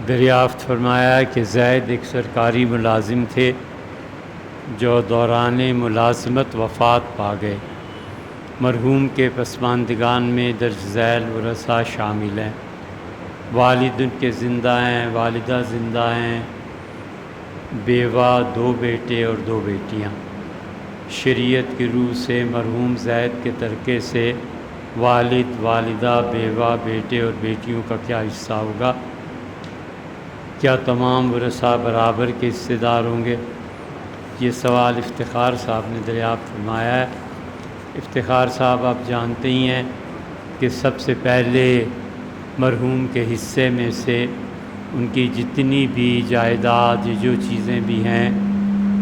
دریافت فرمایا کہ زید ایک سرکاری ملازم تھے جو دوران ملازمت وفات پا گئے۔ مرحوم کے پسماندگان میں درج ذیل ورثاء شامل ہیں۔ والد ان کے زندہ ہیں، والدہ زندہ ہیں، بیوہ 2 بیٹے اور 2 بیٹیاں۔ شریعت کی روح سے مرحوم زید کے ترکے سے والد، والدہ، بیوہ، بیٹے اور بیٹیوں کا کیا حصہ ہوگا؟ کیا تمام ورثاء برابر کے حصے دار ہوں گے؟ یہ سوال افتخار صاحب نے دریافت فرمایا ہے۔ افتخار صاحب آپ جانتے ہی ہیں کہ سب سے پہلے مرحوم کے حصے میں سے ان کی جتنی بھی جائیداد، جو چیزیں بھی ہیں،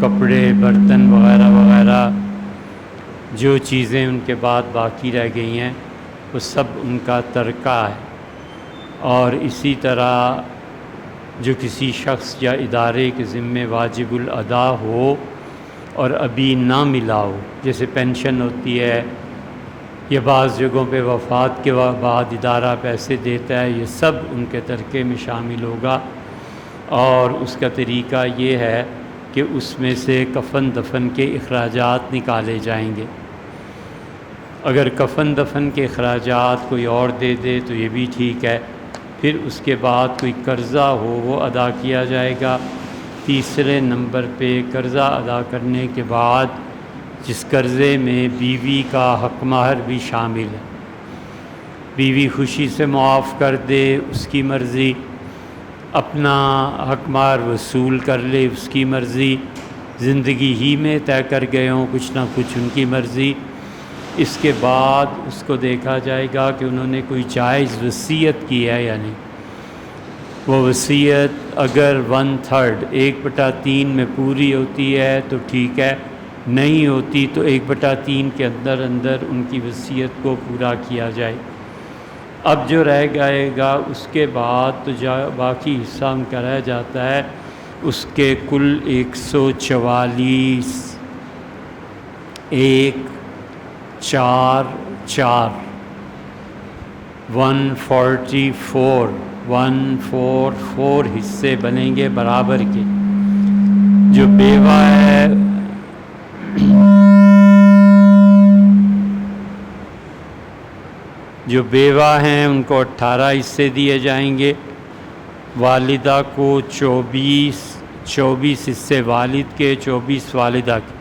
کپڑے، برتن وغیرہ وغیرہ، جو چیزیں ان کے بعد باقی رہ گئی ہیں وہ سب ان کا ترکہ ہے۔ اور اسی طرح جو کسی شخص یا ادارے کے ذمے واجب الادا ہو اور ابھی نہ ملا ہو، جیسے پینشن ہوتی ہے یا بعض جگہوں پہ وفات کے بعد ادارہ پیسے دیتا ہے، یہ سب ان کے ترکے میں شامل ہوگا۔ اور اس کا طریقہ یہ ہے کہ اس میں سے کفن دفن کے اخراجات نکالے جائیں گے۔ اگر کفن دفن کے اخراجات کوئی اور دے دے تو یہ بھی ٹھیک ہے، پھر اس کے بعد کوئی قرضہ ہو وہ ادا کیا جائے گا۔ تیسرے نمبر پہ قرضہ ادا کرنے کے بعد جس قرضے میں بیوی کا حق مہر بھی شامل ہے، بیوی خوشی سے معاف کر دے اس کی مرضی، اپنا حق مہر وصول کر لے اس کی مرضی، زندگی ہی میں طے کر گئے ہوں کچھ نہ کچھ ان کی مرضی۔ اس کے بعد اس کو دیکھا جائے گا کہ انہوں نے کوئی جائز وصیت کی ہے یا نہیں۔ وہ وصیت اگر 1/3 1/3 میں پوری ہوتی ہے تو ٹھیک ہے، نہیں ہوتی تو 1/3 کے اندر اندر ان کی وصیت کو پورا کیا جائے۔ اب جو رہ جائے گا اس کے بعد تو باقی حصہ ان کا رہ جاتا ہے، اس کے کل 144 1 4 4 144 حصے بنیں گے برابر کے۔ جو بیوہ ہے جو بیوہ ہیں ان کو 18 حصے دیے جائیں گے، والدہ کو 24 حصے والد کے، 24 والدہ کے،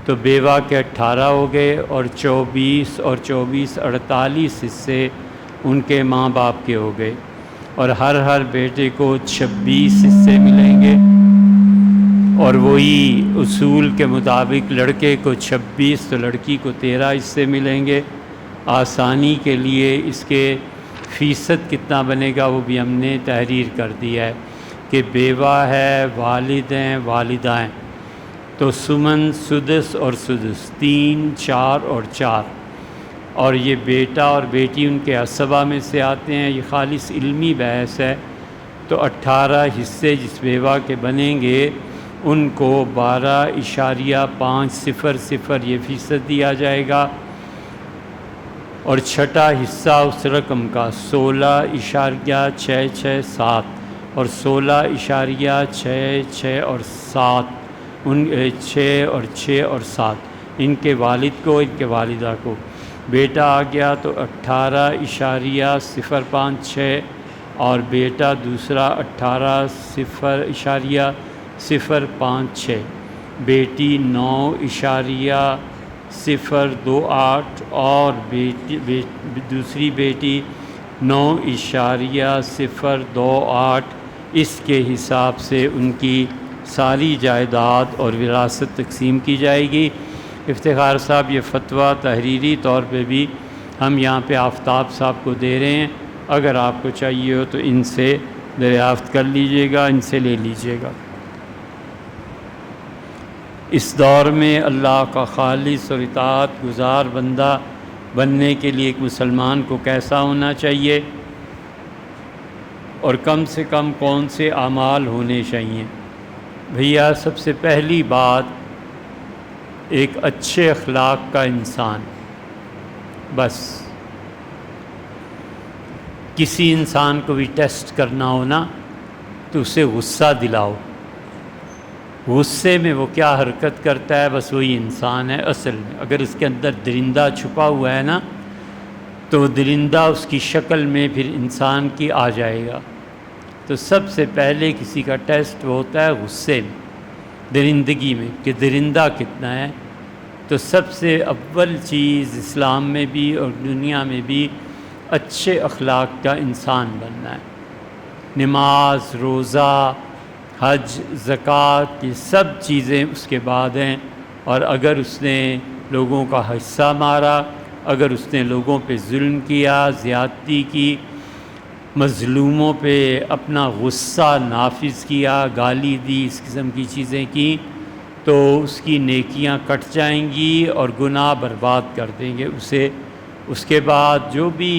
تو بیوہ کے 18 ہو گئے، اور 24 اور 24 48 حصے ان کے ماں باپ کے ہو گئے، اور ہر بیٹے کو 26 حصے ملیں گے، اور وہی اصول کے مطابق لڑکے کو 26 تو لڑکی کو 13 حصے ملیں گے۔ آسانی کے لیے اس کے فیصد کتنا بنے گا وہ بھی ہم نے تحریر کر دیا ہے کہ بیوہ ہے، والد ہیں، والدہ ہیں، تو سمن، سدس اور سدس 3 4 اور 4، اور یہ بیٹا اور بیٹی ان کے عصبہ میں سے آتے ہیں۔ یہ خالص علمی بحث ہے، تو 18 حصے جس بیوہ کے بنیں گے ان کو 12.500 یہ فیصد دیا جائے گا، اور چھٹا حصہ اس رقم کا 16.667 اور 16.66 اور 7 ان 6 اور 6 اور 7 ان کے والد کو، ان کے والدہ کو۔ بیٹا آ گیا تو 18.056 اور بیٹا دوسرا 18.056، بیٹی 9.028 اور دوسری بیٹی 9.028۔ اس کے حساب سے ان کی ساری جائیداد اور وراثت تقسیم کی جائے گی۔ افتخار صاحب یہ فتویٰ تحریری طور پہ بھی ہم یہاں پہ آفتاب صاحب کو دے رہے ہیں، اگر آپ کو چاہیے ہو تو ان سے دریافت کر لیجئے گا، ان سے لے لیجئے گا۔ اس دور میں اللہ کا خالص اور اطاعت گزار بندہ بننے کے لیے ایک مسلمان کو کیسا ہونا چاہیے، اور کم سے کم کون سے اعمال ہونے چاہیے؟ بھیا سب سے پہلی بات، ایک اچھے اخلاق کا انسان۔ بس کسی انسان کو بھی ٹیسٹ کرنا ہو نا تو اسے غصہ دلاؤ. غصے میں وہ کیا حرکت کرتا ہے بس وہی انسان ہے اصل میں. اگر اس کے اندر درندہ چھپا ہوا ہے نا تو درندہ اس کی شکل میں پھر انسان کی آ جائے گا. تو سب سے پہلے کسی کا ٹیسٹ وہ ہوتا ہے غصے میں، درندگی میں کہ درندہ کتنا ہے. تو سب سے اول چیز اسلام میں بھی اور دنیا میں بھی اچھے اخلاق کا انسان بننا ہے. نماز، روزہ، حج، زکوٰۃ، یہ سب چیزیں اس کے بعد ہیں. اور اگر اس نے لوگوں کا حصہ مارا، اگر اس نے لوگوں پہ ظلم کیا، زیادتی کی، مظلوموں پہ اپنا غصہ نافذ کیا، گالی دی، اس قسم کی چیزیں کی، تو اس کی نیکیاں کٹ جائیں گی اور گناہ برباد کر دیں گے اسے. اس کے بعد جو بھی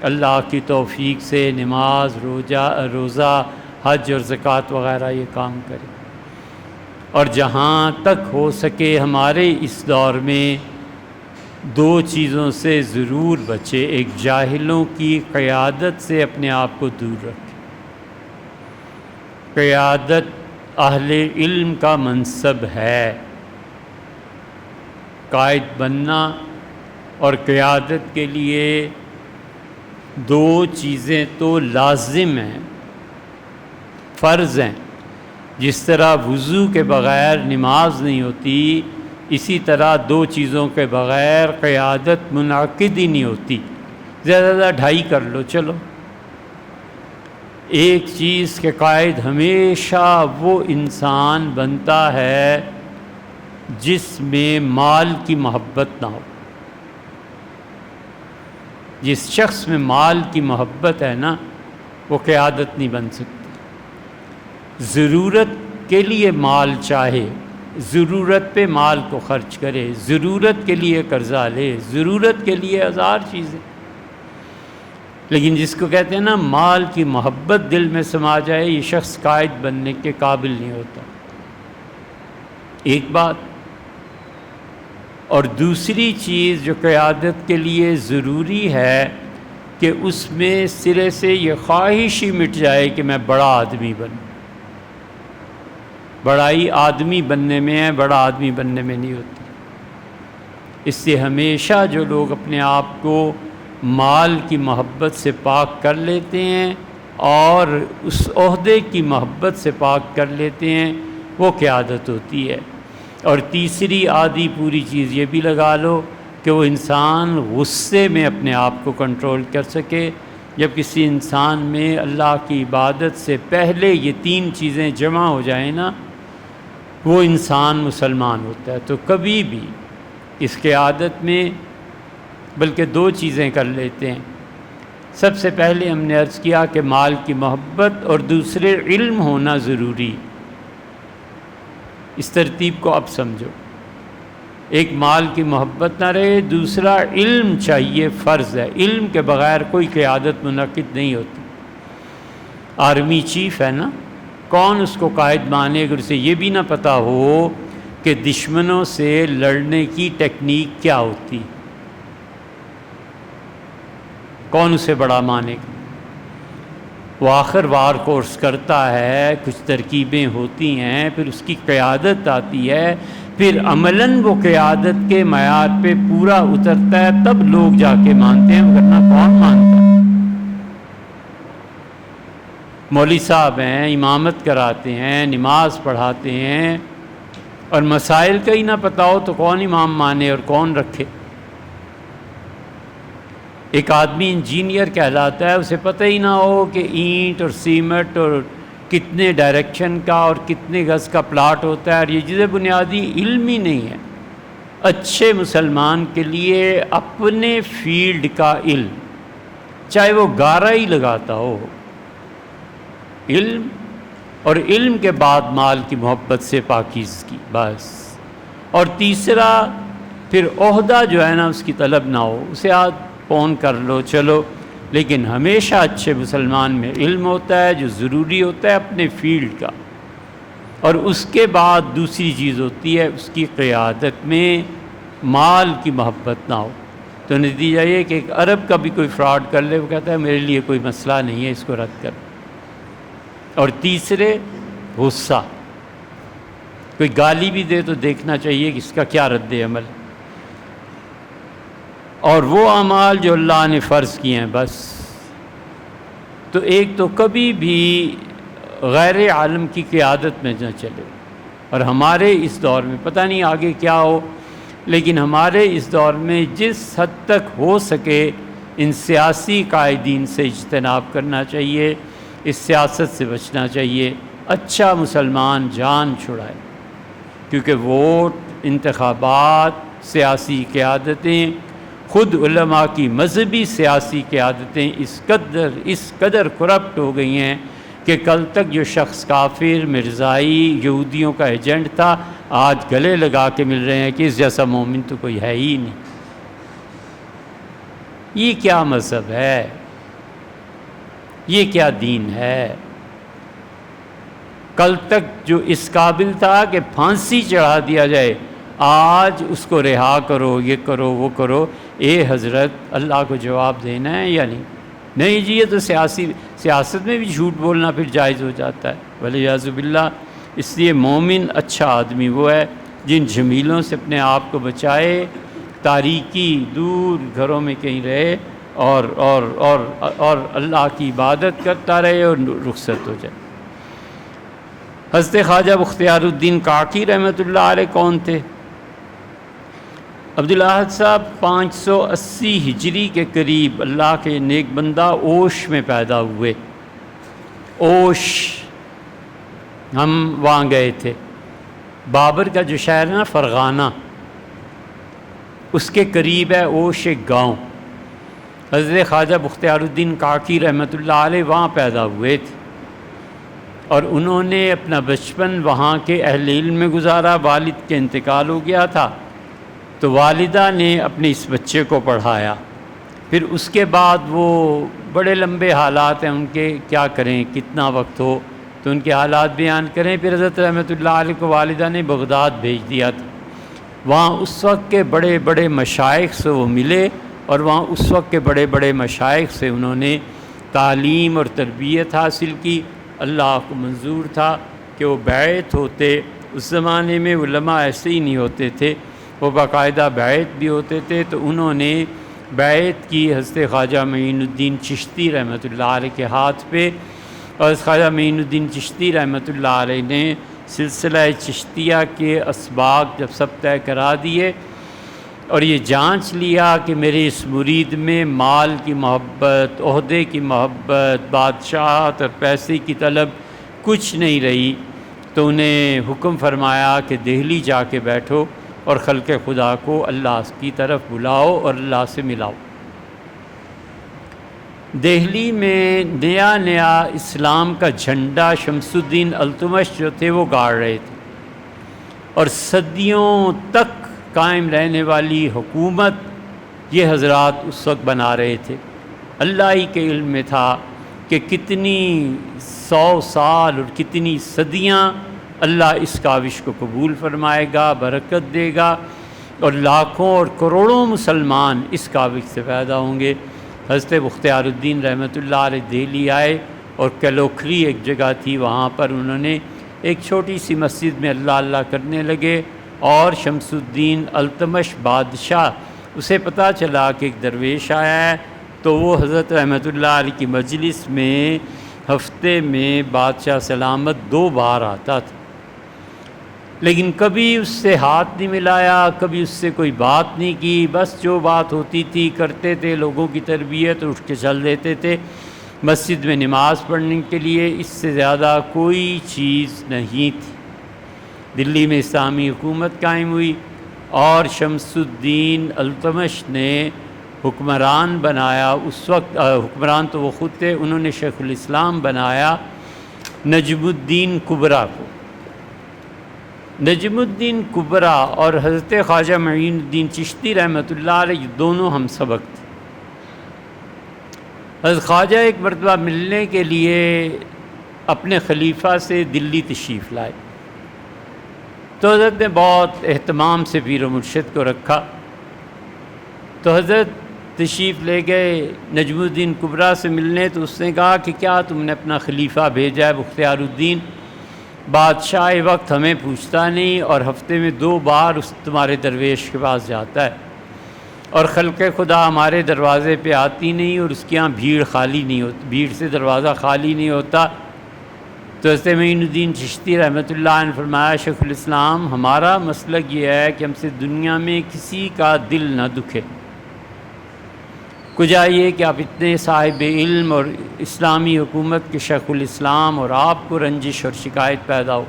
اللہ کی توفیق سے نماز، روزہ، حج اور زکوٰۃ وغیرہ یہ کام کرے. اور جہاں تک ہو سکے ہمارے اس دور میں دو چیزوں سے ضرور بچے. ایک، جاہلوں کی قیادت سے اپنے آپ کو دور رکھے. قیادت اہل علم کا منصب ہے. قائد بننا اور قیادت کے لیے دو چیزیں تو لازم ہیں، فرض ہیں. جس طرح وضو کے بغیر نماز نہیں ہوتی، اسی طرح دو چیزوں کے بغیر قیادت منعقد ہی نہیں ہوتی. زیادہ زیادہ 2.5 کر لو چلو. ایک چیز کے قائد ہمیشہ وہ انسان بنتا ہے جس میں مال کی محبت نہ ہو. جس شخص میں مال کی محبت ہے نا وہ قیادت نہیں بن سکتی. ضرورت کے لیے مال چاہے، ضرورت پہ مال کو خرچ کرے، ضرورت کے لیے قرضہ لے، ضرورت کے لیے 1000 چیزیں، لیکن جس کو کہتے ہیں نا مال کی محبت دل میں سما جائے، یہ شخص قائد بننے کے قابل نہیں ہوتا. ایک بات. اور دوسری چیز جو قیادت کے لیے ضروری ہے کہ اس میں سرے سے یہ خواہش ہی مٹ جائے کہ میں بڑا آدمی بنوں. بڑائی آدمی بننے میں ہے، بڑا آدمی بننے میں نہیں ہوتی. اس سے ہمیشہ جو لوگ اپنے آپ کو مال کی محبت سے پاک کر لیتے ہیں اور اس عہدے کی محبت سے پاک کر لیتے ہیں، وہ قیادت ہوتی ہے. اور تیسری آدھی پوری چیز یہ بھی لگا لو کہ وہ انسان غصے میں اپنے آپ کو کنٹرول کر سکے. جب کسی انسان میں اللہ کی عبادت سے پہلے یہ 3 چیزیں جمع ہو جائیں نا، وہ انسان مسلمان ہوتا ہے. تو کبھی بھی اس قیادت میں بلکہ 2 چیزیں کر لیتے ہیں. سب سے پہلے ہم نے عرض کیا کہ مال کی محبت اور دوسرے علم ہونا ضروری. اس ترتیب کو اب سمجھو. ایک مال کی محبت نہ رہے، دوسرا علم چاہیے، فرض ہے. علم کے بغیر کوئی قیادت منعقد نہیں ہوتی. آرمی چیف ہے نا، کون اس کو قائد مانے اگر اسے یہ بھی نہ پتہ ہو کہ دشمنوں سے لڑنے کی ٹیکنیک کیا ہوتی؟ کون اسے بڑا مانے گا؟ وہ آخر وار کورس کرتا ہے، کچھ ترکیبیں ہوتی ہیں، پھر اس کی قیادت آتی ہے، پھر عملاً وہ قیادت کے معیار پہ پورا اترتا ہے، تب لوگ جا کے مانتے ہیں، ورنہ کون مانتا ہے؟ مولوی صاحب ہیں، امامت کراتے ہیں، نماز پڑھاتے ہیں، اور مسائل کا ہی نہ پتہ ہو تو کون امام مانے اور کون رکھے؟ ایک آدمی انجینئر کہلاتا ہے، اسے پتہ ہی نہ ہو کہ اینٹ اور سیمنٹ اور کتنے ڈائریکشن کا اور کتنے گز کا پلاٹ ہوتا ہے، اور یہ چیزیں بنیادی علم ہی نہیں ہے. اچھے مسلمان کے لیے اپنے فیلڈ کا علم، چاہے وہ گارا ہی لگاتا ہو، علم، اور علم کے بعد مال کی محبت سے پاکیزگی بس. اور تیسرا پھر عہدہ جو ہے نا اس کی طلب نہ ہو، اسے آج فون کر لو چلو، لیکن ہمیشہ اچھے مسلمان میں علم ہوتا ہے جو ضروری ہوتا ہے اپنے فیلڈ کا. اور اس کے بعد دوسری چیز ہوتی ہے اس کی قیادت میں مال کی محبت نہ ہو. تو نتیجہ یہ کہ ایک عرب کا بھی کوئی فراڈ کر لے، وہ کہتا ہے میرے لیے کوئی مسئلہ نہیں ہے، اس کو رد کر. اور تیسرے غصہ، کوئی گالی بھی دے تو دیکھنا چاہیے کہ اس کا کیا رد عمل، اور وہ اعمال جو اللہ نے فرض کیے ہیں بس۔ تو ایک تو کبھی بھی غیر عالم کی قیادت میں نہ چلے، اور ہمارے اس دور میں پتہ نہیں آگے کیا ہو، لیکن ہمارے اس دور میں جس حد تک ہو سکے ان سیاسی قائدین سے اجتناب کرنا چاہیے، اس سیاست سے بچنا چاہیے۔ اچھا مسلمان جان چھڑائے، کیونکہ ووٹ، انتخابات، سیاسی قیادتیں، خود علماء کی مذہبی سیاسی قیادتیں اس قدر کرپٹ ہو گئی ہیں کہ کل تک جو شخص کافر، مرزائی، یہودیوں کا ایجنٹ تھا، آج گلے لگا کے مل رہے ہیں کہ اس جیسا مومن تو کوئی ہے ہی نہیں۔ یہ کیا مذہب ہے؟ یہ کیا دین ہے؟ کل تک جو اس قابل تھا کہ پھانسی چڑھا دیا جائے، آج اس کو رہا کرو، یہ کرو، وہ کرو۔ اے حضرت، اللہ کو جواب دینا ہے یا نہیں؟ نہیں جی، یہ تو سیاست میں بھی جھوٹ بولنا پھر جائز ہو جاتا ہے، والعیاذ باللہ۔ اس لیے مومن اچھا آدمی وہ ہے جن جمیلوں سے اپنے آپ کو بچائے، تاریکی دور گھروں میں کہیں رہے، اور اللہ کی عبادت کرتا رہے اور رخصت ہو جائے۔ حضرت خواجہ بختیار الدین کاکی رحمۃ اللہ علیہ کون تھے؟ عبدالاحد صاحب 580 ہجری کے قریب اللہ کے نیک بندہ اوش میں پیدا ہوئے۔ اوش، ہم وہاں گئے تھے۔ بابر کا جو شہر ہے نا فرغانہ، اس کے قریب ہے اوش ایک گاؤں۔ حضرت خواجہ بختیار الدین کاکی رحمۃ اللہ علیہ وہاں پیدا ہوئے تھے، اور انہوں نے اپنا بچپن وہاں کے اہل علم میں گزارا۔ والد کے انتقال ہو گیا تھا تو والدہ نے اپنے اس بچے کو پڑھایا۔ پھر اس کے بعد وہ بڑے لمبے حالات ہیں ان کے، کیا کریں، کتنا وقت ہو تو ان کے حالات بیان کریں۔ پھر حضرت رحمۃ اللہ علیہ کو والدہ نے بغداد بھیج دیا تھا۔ وہاں اس وقت کے بڑے بڑے مشائخ سے وہ ملے، اور وہاں اس وقت کے بڑے بڑے مشائخ سے انہوں نے تعلیم اور تربیت حاصل کی۔ اللہ کو منظور تھا کہ وہ بیعت ہوتے۔ اس زمانے میں علماء ایسے ہی نہیں ہوتے تھے، وہ باقاعدہ بیعت بھی ہوتے تھے۔ تو انہوں نے بیعت کی حضرت خواجہ معین الدین چشتی رحمۃ اللہ علیہ کے ہاتھ پہ، اور خواجہ معین الدین چشتی رحمۃ اللہ علیہ نے سلسلہ چشتیہ کے اسباق جب سب طے کرا دیے، اور یہ جانچ لیا کہ میرے اس مرید میں مال کی محبت، عہدے کی محبت، بادشاہت اور پیسے کی طلب کچھ نہیں رہی، تو انہیں حکم فرمایا کہ دہلی جا کے بیٹھو اور خلق خدا کو اللہ کی طرف بلاؤ اور اللہ سے ملاؤ۔ دہلی میں نیا نیا اسلام کا جھنڈا شمس الدین التمش جو تھے وہ گاڑ رہے تھے، اور صدیوں تک قائم رہنے والی حکومت یہ حضرات اس وقت بنا رہے تھے۔ اللہ ہی کے علم میں تھا کہ کتنی 100 سال اور کتنی صدیاں اللہ اس کاوش کو قبول فرمائے گا، برکت دے گا، اور لاکھوں اور کروڑوں مسلمان اس کاوش سے پیدا ہوں گے۔ حضرت بختیار الدین رحمۃ اللہ علیہ دہلی آئے، اور کلوکھری ایک جگہ تھی، وہاں پر انہوں نے ایک چھوٹی سی مسجد میں اللہ اللہ کرنے لگے، اور شمس الدین التمش بادشاہ، اسے پتہ چلا کہ ایک درویش آیا ہے، تو وہ حضرت رحمۃ اللہ علیہ کی مجلس میں ہفتے میں بادشاہ سلامت 2 بار آتا تھا، لیکن کبھی اس سے ہاتھ نہیں ملایا، کبھی اس سے کوئی بات نہیں کی، بس جو بات ہوتی تھی کرتے تھے، لوگوں کی تربیت، اٹھ کے چل دیتے تھے مسجد میں نماز پڑھنے کے لیے۔ اس سے زیادہ کوئی چیز نہیں تھی۔ دلی میں اسلامی حکومت قائم ہوئی، اور شمس الدین التمش نے حکمران بنایا، اس وقت حکمران تو وہ خود تھے، انہوں نے شیخ الاسلام بنایا نجم الدین کبریٰ کو۔ نجم الدین کبریٰ اور حضرت خواجہ معین الدین چشتی رحمۃ اللہ علیہ دونوں ہم سبق تھے۔ حضرت خواجہ ایک مرتبہ ملنے کے لیے اپنے خلیفہ سے دلی تشریف لائے، تو حضرت نے بہت اہتمام سے پیر و مرشد کو رکھا، تو حضرت تشریف لے گئے نجم الدین کبریٰ سے ملنے، تو اس نے کہا کہ کیا تم نے اپنا خلیفہ بھیجا ہے بختیار الدین؟ بادشاہ وقت ہمیں پوچھتا نہیں، اور ہفتے میں 2 بار اس تمہارے درویش کے پاس جاتا ہے، اور خلق خدا ہمارے دروازے پہ آتی نہیں، اور اس کے یہاں بھیڑ خالی نہیں ہوتی، بھیڑ سے دروازہ خالی نہیں ہوتا۔ تو حضرت معین الدین چشتی رحمۃ اللہ نے فرمایا، شیخ الاسلام ہمارا مسلک یہ ہے کہ ہم سے دنیا میں کسی کا دل نہ دکھے۔ کجا یہ کہ آپ اتنے صاحب علم اور اسلامی حکومت کے شیخ الاسلام، اور آپ کو رنجش اور شکایت پیدا ہو۔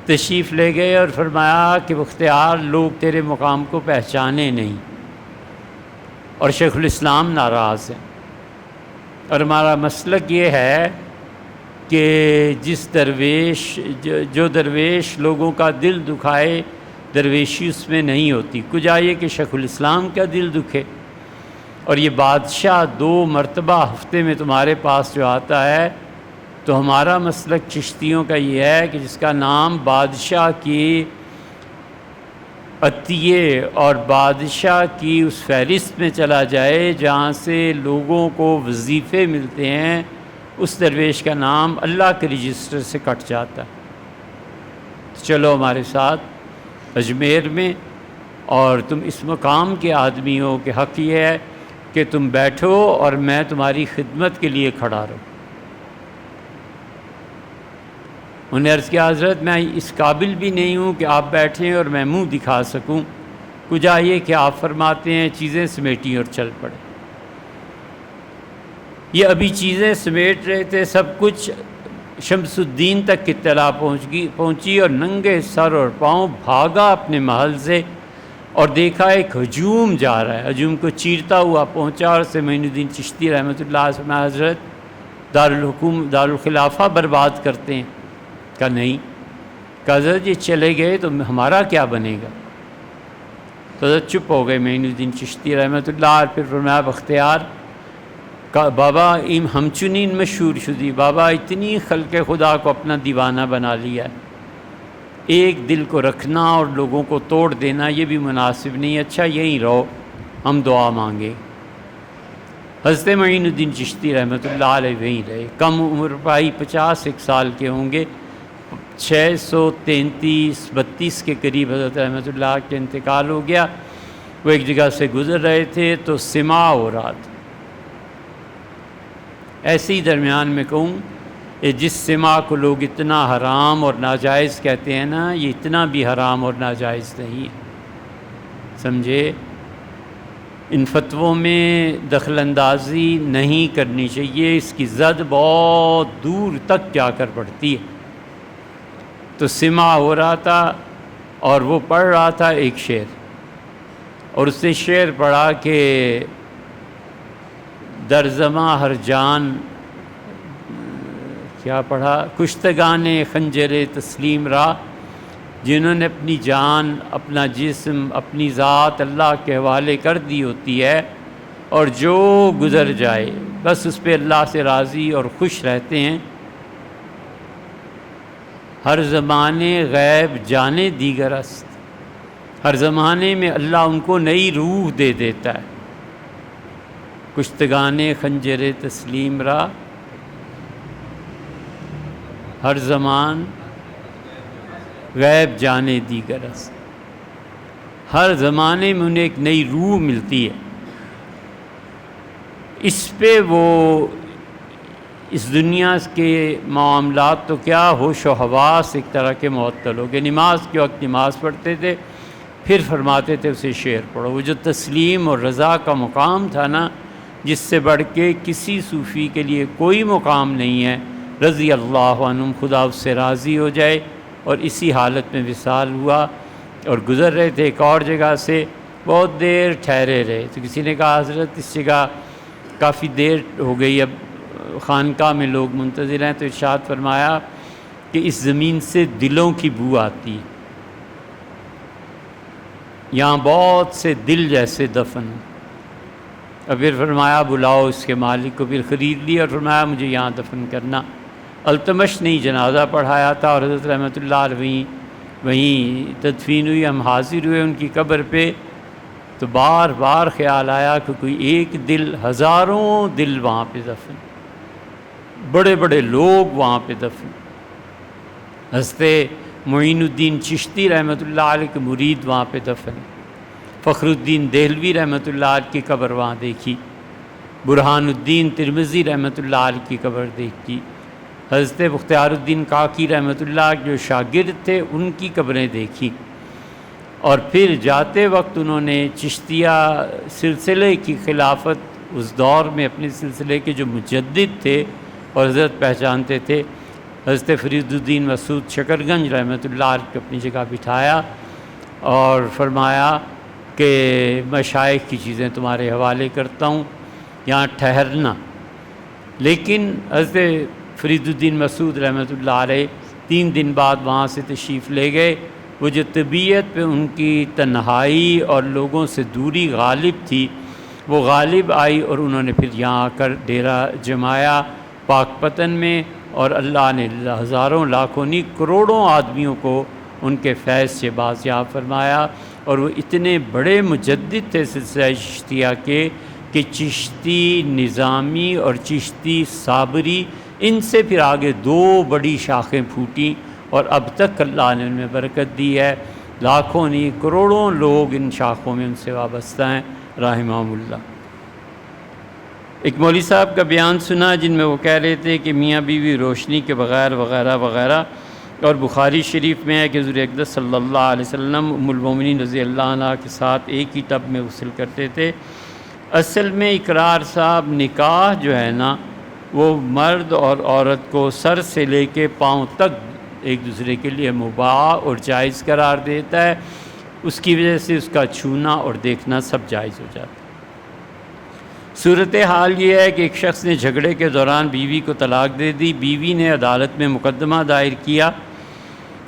تشریف لے گئے اور فرمایا کہ بختیار لوگ تیرے مقام کو پہچانے نہیں، اور شیخ الاسلام ناراض ہیں، اور ہمارا مسلک یہ ہے کہ جس درویش جو درویش لوگوں کا دل دکھائے، درویشی اس میں نہیں ہوتی۔ کجا یہ کہ شیخ الاسلام کا دل دکھے، اور یہ بادشاہ 2 مرتبہ ہفتے میں تمہارے پاس جو آتا ہے، تو ہمارا مسلک چشتیوں کا یہ ہے کہ جس کا نام بادشاہ کی عطیے اور بادشاہ کی اس فہرست میں چلا جائے جہاں سے لوگوں کو وظیفے ملتے ہیں، اس درویش کا نام اللہ کے رجسٹر سے کٹ جاتا ہے۔ چلو ہمارے ساتھ اجمیر میں، اور تم اس مقام کے آدمی ہو کہ حق یہ ہے کہ تم بیٹھو اور میں تمہاری خدمت کے لیے کھڑا رہوں۔ انہیں عرض کیا، حضرت میں اس قابل بھی نہیں ہوں کہ آپ بیٹھیں اور میں منہ دکھا سکوں، کجا یہ کہ آپ فرماتے ہیں چیزیں سمیٹیں اور چل پڑے۔ یہ ابھی چیزیں سمیٹ رہے تھے، سب کچھ شمس الدین تک اطلاع پہنچی، اور ننگے سر اور پاؤں بھاگا اپنے محل سے، اور دیکھا ایک ہجوم جا رہا ہے، ہجوم کو چیرتا ہوا پہنچا، اور سے معین الدین چشتی رحمۃ اللہ سے فرمایا، حضرت دارالخلافہ برباد کرتے ہیں؟ کہا نہیں۔ کہا حضرت یہ چلے گئے تو ہمارا کیا بنے گا؟ تو حضرت چپ ہو گئے معین الدین چشتی رحمۃ اللہ، اور پھر فرمایا بختیار بابا ہمچنین مشہور شدی، بابا اتنی خلق خدا کو اپنا دیوانہ بنا لیا ہے، ایک دل کو رکھنا اور لوگوں کو توڑ دینا یہ بھی مناسب نہیں، اچھا یہیں رہو، ہم دعا مانگے۔ حضرت معین الدین چشتی رحمۃ اللہ علیہ وہیں رہے، کم عمر پائی 50 سال کے ہوں گے، 633-32 کے قریب حضرت رحمۃ اللہ کے انتقال ہو گیا۔ وہ ایک جگہ سے گزر رہے تھے تو سماع ہو رہا تھا، ایسے ہی درمیان میں کہوں، جس سماع کو لوگ اتنا حرام اور ناجائز کہتے ہیں نا، یہ اتنا بھی حرام اور ناجائز نہیں ہے، سمجھے؟ ان فتووں میں دخل اندازی نہیں کرنی چاہیے، اس کی زد بہت دور تک جا کر پڑتی ہے۔ تو سماع ہو رہا تھا، اور وہ پڑھ رہا تھا ایک شعر، اور اس نے شعر پڑھا کہ در زماں ہر جان، کیا پڑھا؟ کشتگان خنجر تسلیم را، جنہوں نے اپنی جان، اپنا جسم، اپنی ذات اللہ کے حوالے کر دی ہوتی ہے، اور جو گزر جائے بس اس پہ اللہ سے راضی اور خوش رہتے ہیں۔ ہر زمانے غیب جانے دیگر است، ہر زمانے میں اللہ ان کو نئی روح دے دیتا ہے۔ کشتگان خنجر تسلیم را، ہر زمان غیب جانے دیگر است، ہر زمانے میں انہیں ایک نئی روح ملتی ہے، اس پہ وہ اس دنیا کے معاملات تو کیا، ہوش و حواس ایک طرح کے معطل ہو گئے۔ نماز کے وقت نماز پڑھتے تھے، پھر فرماتے تھے اسے شعر پڑھو۔ وہ جو تسلیم اور رضا کا مقام تھا نا، جس سے بڑھ کے کسی صوفی کے لیے کوئی مقام نہیں ہے، رضی اللہ عنہم، خدا اس سے راضی ہو جائے، اور اسی حالت میں وصال ہوا، اور گزر رہے تھے ایک اور جگہ سے، بہت دیر ٹھہرے رہے، تو کسی نے کہا حضرت اس جگہ کافی دیر ہو گئی، اب خانقاہ میں لوگ منتظر ہیں، تو ارشاد فرمایا کہ اس زمین سے دلوں کی بو آتی ہے، یہاں بہت سے دل جیسے دفن ہیں۔ اور پھر فرمایا بلاؤ اس کے مالک کو، پھر خرید لی، اور فرمایا مجھے یہاں دفن کرنا۔ التمش نے جنازہ پڑھایا تھا، اور حضرت رحمۃ اللہ علیہ وہیں تدفین ہوئی، ہم حاضر ہوئے ان کی قبر پہ، تو بار بار خیال آیا کہ کوئی ایک دل، ہزاروں دل وہاں پہ دفن، بڑے بڑے لوگ وہاں پہ دفن۔ حضرت معین الدین چشتی رحمۃ اللہ علیہ کے مرید وہاں پہ دفن، فخر الدین دہلوی رحمۃ اللہ علیہ کی قبر وہاں دیکھی، برہان الدین ترمذی رحمۃ اللہ علیہ کی قبر دیکھی، حضرت بختیار الدین کاکی رحمۃ اللہ جو شاگرد تھے ان کی قبریں دیکھی، اور پھر جاتے وقت انہوں نے چشتیہ سلسلے کی خلافت اس دور میں اپنے سلسلے کے جو مجدد تھے اور حضرت پہچانتے تھے، حضرت فرید الدین مسعود شکرگنج رحمۃ اللہ علیہ کو اپنی جگہ بٹھایا اور فرمایا کہ مشائخ کی چیزیں تمہارے حوالے کرتا ہوں، یہاں ٹھہرنا۔ لیکن حضرت فرید الدین مسعود رحمۃ اللہ علیہ 3 دن بعد وہاں سے تشریف لے گئے۔ وہ جو طبیعت پہ ان کی تنہائی اور لوگوں سے دوری غالب تھی، وہ غالب آئی اور انہوں نے پھر یہاں آ کر ڈیرا جمایا پاک پتن میں، اور اللہ نے ہزاروں لاکھوں نہیں کروڑوں آدمیوں کو ان کے فیض سے بازیاب فرمایا۔ اور وہ اتنے بڑے مجدد تھے سلسلہ چشتیہ کے کہ چشتی نظامی اور چشتی صابری، ان سے پھر آگے 2 بڑی شاخیں پھوٹیں، اور اب تک اللہ نے ان میں برکت دی ہے۔ لاکھوں نہیں کروڑوں لوگ ان شاخوں میں ان سے وابستہ ہیں رحمہم اللہ۔ ایک مولوی صاحب کا بیان سنا جن میں وہ کہہ رہے تھے کہ میاں بیوی روشنی کے بغیر وغیرہ وغیرہ، اور بخاری شریف میں ہے کہ حضور اقدس صلی اللہ علیہ وسلم ام المومنین رضی اللہ عنہ کے ساتھ ایک ہی ٹب میں غسل کرتے تھے۔ اصل میں اقرار صاحب نکاح جو ہے نا، وہ مرد اور عورت کو سر سے لے کے پاؤں تک ایک دوسرے کے لیے مباح اور جائز قرار دیتا ہے، اس کی وجہ سے اس کا چھونا اور دیکھنا سب جائز ہو جاتا ہے۔ صورتحال یہ ہے کہ ایک شخص نے جھگڑے کے دوران بیوی کو طلاق دے دی۔ بیوی نے عدالت میں مقدمہ دائر کیا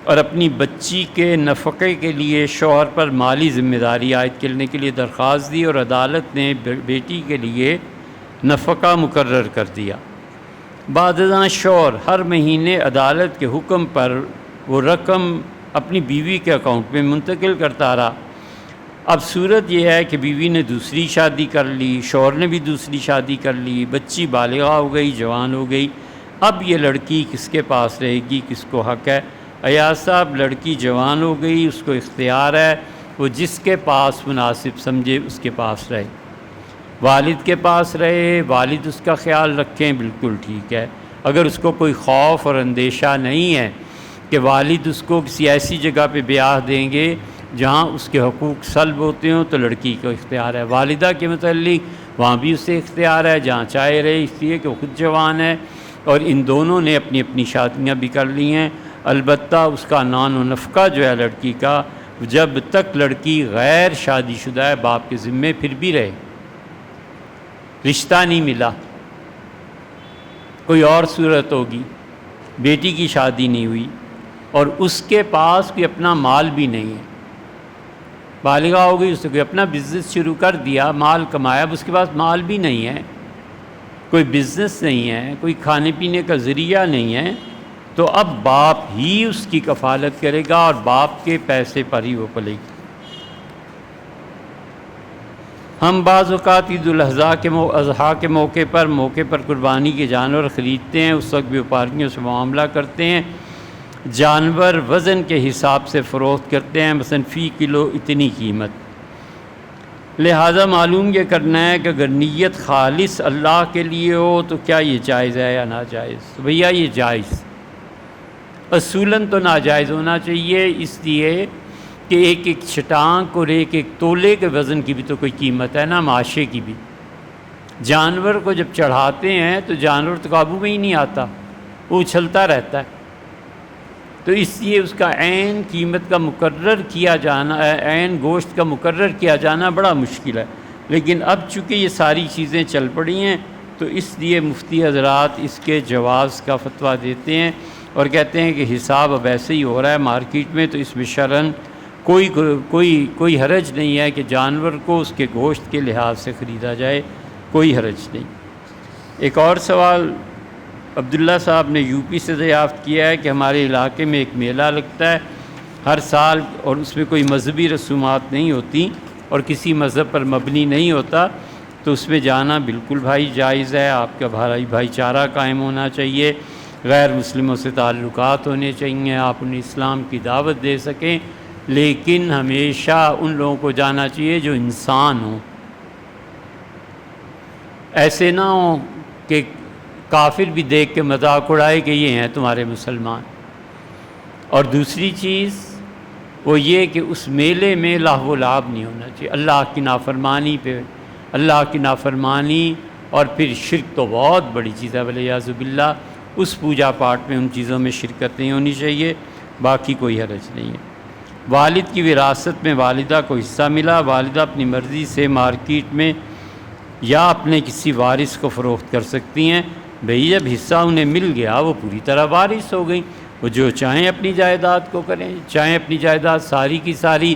اور اپنی بچی کے نفقے کے لیے شوہر پر مالی ذمہ داری عائد کرنے کے لیے درخواست دی، اور عدالت نے بیٹی کے لیے نفقہ مقرر کر دیا۔ بعد ازاں شوہر ہر مہینے عدالت کے حکم پر وہ رقم اپنی بیوی کے اکاؤنٹ میں منتقل کرتا رہا۔ اب صورت یہ ہے کہ بیوی نے دوسری شادی کر لی، شوہر نے بھی دوسری شادی کر لی، بچی بالغہ ہو گئی، جوان ہو گئی۔ اب یہ لڑکی کس کے پاس رہے گی، کس کو حق ہے؟ ایاز صاحب، لڑکی جوان ہو گئی، اس کو اختیار ہے، وہ جس کے پاس مناسب سمجھے اس کے پاس رہے۔ والد کے پاس رہے، والد اس کا خیال رکھیں، بالکل ٹھیک ہے۔ اگر اس کو کوئی خوف اور اندیشہ نہیں ہے کہ والد اس کو کسی ایسی جگہ پہ بیاہ دیں گے جہاں اس کے حقوق سلب ہوتے ہوں، تو لڑکی کو اختیار ہے۔ والدہ کے متعلق وہاں بھی اسے اختیار ہے جہاں چاہے رہے، اس لیے کہ وہ خود جوان ہے، اور ان دونوں نے اپنی اپنی شادیاں بھی کر لی ہیں۔ البتہ اس کا نان و نفقہ جو ہے لڑکی کا، جب تک لڑکی غیر شادی شدہ ہے باپ کے ذمے پھر بھی رہے، رشتہ نہیں ملا، کوئی اور صورت ہوگی، بیٹی کی شادی نہیں ہوئی اور اس کے پاس کوئی اپنا مال بھی نہیں ہے، بالغہ ہو گئی، اس نے کوئی اپنا بزنس شروع کر دیا، مال کمایا، اب اس کے پاس مال بھی نہیں ہے، کوئی بزنس نہیں ہے، کوئی کھانے پینے کا ذریعہ نہیں ہے، تو اب باپ ہی اس کی کفالت کرے گا اور باپ کے پیسے پر ہی وہ پلے گی۔ ہم بعض اوقات عید الاضحیٰ کے موقع پر قربانی کے جانور خریدتے ہیں، اس وقت بیوپاریوں سے معاملہ کرتے ہیں، جانور وزن کے حساب سے فروخت کرتے ہیں، مثلا فی کلو اتنی قیمت۔ لہٰذا معلوم یہ کرنا ہے کہ اگر نیت خالص اللہ کے لیے ہو تو کیا یہ جائز ہے یا ناجائز؟ تو بھیا یہ جائز، اصولاً تو ناجائز ہونا چاہیے، اس لیے کہ ایک ایک چھٹانک اور ایک ایک تولے کے وزن کی بھی تو کوئی قیمت ہے نا، معاشے کی بھی۔ جانور کو جب چڑھاتے ہیں تو جانور تو قابو میں ہی نہیں آتا، وہ اچھلتا رہتا ہے، تو اس لیے اس کا عین قیمت کا مقرر کیا جانا، عین گوشت کا مقرر کیا جانا بڑا مشکل ہے۔ لیکن اب چونکہ یہ ساری چیزیں چل پڑی ہیں تو اس لیے مفتی حضرات اس کے جواز کا فتویٰ دیتے ہیں اور کہتے ہیں کہ حساب اب ایسے ہی ہو رہا ہے مارکیٹ میں، تو اس میں شرعاً کوئی حرج نہیں ہے کہ جانور کو اس کے گوشت کے لحاظ سے خریدا جائے، کوئی حرج نہیں۔ ایک اور سوال عبداللہ صاحب نے یو پی سے دریافت کیا ہے کہ ہمارے علاقے میں ایک میلہ لگتا ہے ہر سال، اور اس میں کوئی مذہبی رسومات نہیں ہوتی، اور کسی مذہب پر مبنی نہیں ہوتا تو اس میں جانا بالکل بھائی جائز ہے. آپ کا بھائی چارہ قائم ہونا چاہیے، غیر مسلموں سے تعلقات ہونے چاہیے، آپ انہیں اسلام کی دعوت دے سکیں، لیکن ہمیشہ ان لوگوں کو جانا چاہیے جو انسان ہوں. ایسے نہ ہوں کہ کافر بھی دیکھ کے مذاق اڑائے کہ یہ ہیں تمہارے مسلمان. اور دوسری چیز وہ یہ کہ اس میلے میں لہو و لعب نہیں ہونا چاہیے. اللہ کی نافرمانی پہ اللہ کی نافرمانی اور پھر شرک تو بہت بڑی چیز ہے والیاذ باللہ. اس پوجا پاٹ میں ان چیزوں میں شرکت نہیں ہونی چاہیے، باقی کوئی حرج نہیں ہے. والد کی وراثت میں والدہ کو حصہ ملا، والدہ اپنی مرضی سے مارکیٹ میں یا اپنے کسی وارث کو فروخت کر سکتی ہیں. بھئی جب حصہ انہیں مل گیا وہ پوری طرح وارث ہو گئیں، وہ جو چاہیں اپنی جائیداد کو کریں، چاہیں اپنی جائیداد ساری کی ساری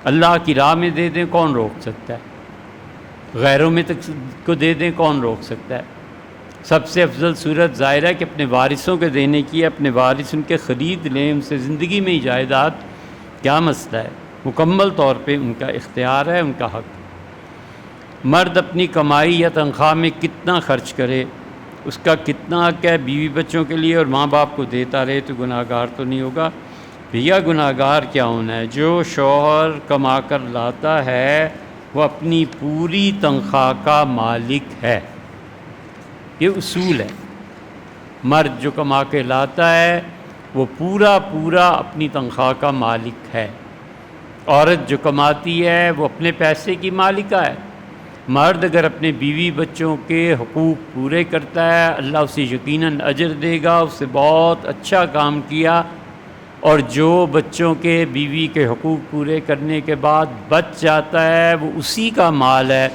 اللہ کی راہ میں دے دیں، کون روک سکتا ہے؟ غیروں میں تک کو دے دیں، کون روک سکتا ہے؟ سب سے افضل صورت ظاہر ہے کہ اپنے وارثوں کے دینے کی، اپنے وارث ان کے خرید لیں، ان سے زندگی میں ہی جائیداد. کیا مسئلہ ہے؟ مکمل طور پہ ان کا اختیار ہے، ان کا حق. مرد اپنی کمائی یا تنخواہ میں کتنا خرچ کرے، اس کا کتنا حق ہے. بیوی بچوں کے لیے اور ماں باپ کو دیتا رہے تو گناہ گار تو نہیں ہوگا؟ بھیا گناہ گار کیا ہونا ہے؟ جو شوہر کما کر لاتا ہے وہ اپنی پوری تنخواہ کا مالک ہے. یہ اصول ہے. مرد جو کما کے لاتا ہے وہ پورا اپنی تنخواہ کا مالک ہے. عورت جو کماتی ہے وہ اپنے پیسے کی مالکہ ہے. مرد اگر اپنے بیوی بچوں کے حقوق پورے کرتا ہے اللہ اسے یقیناً اجر دے گا، اس سے بہت اچھا کام کیا. اور جو بچوں کے بیوی کے حقوق پورے کرنے کے بعد بچ جاتا ہے وہ اسی کا مال ہے،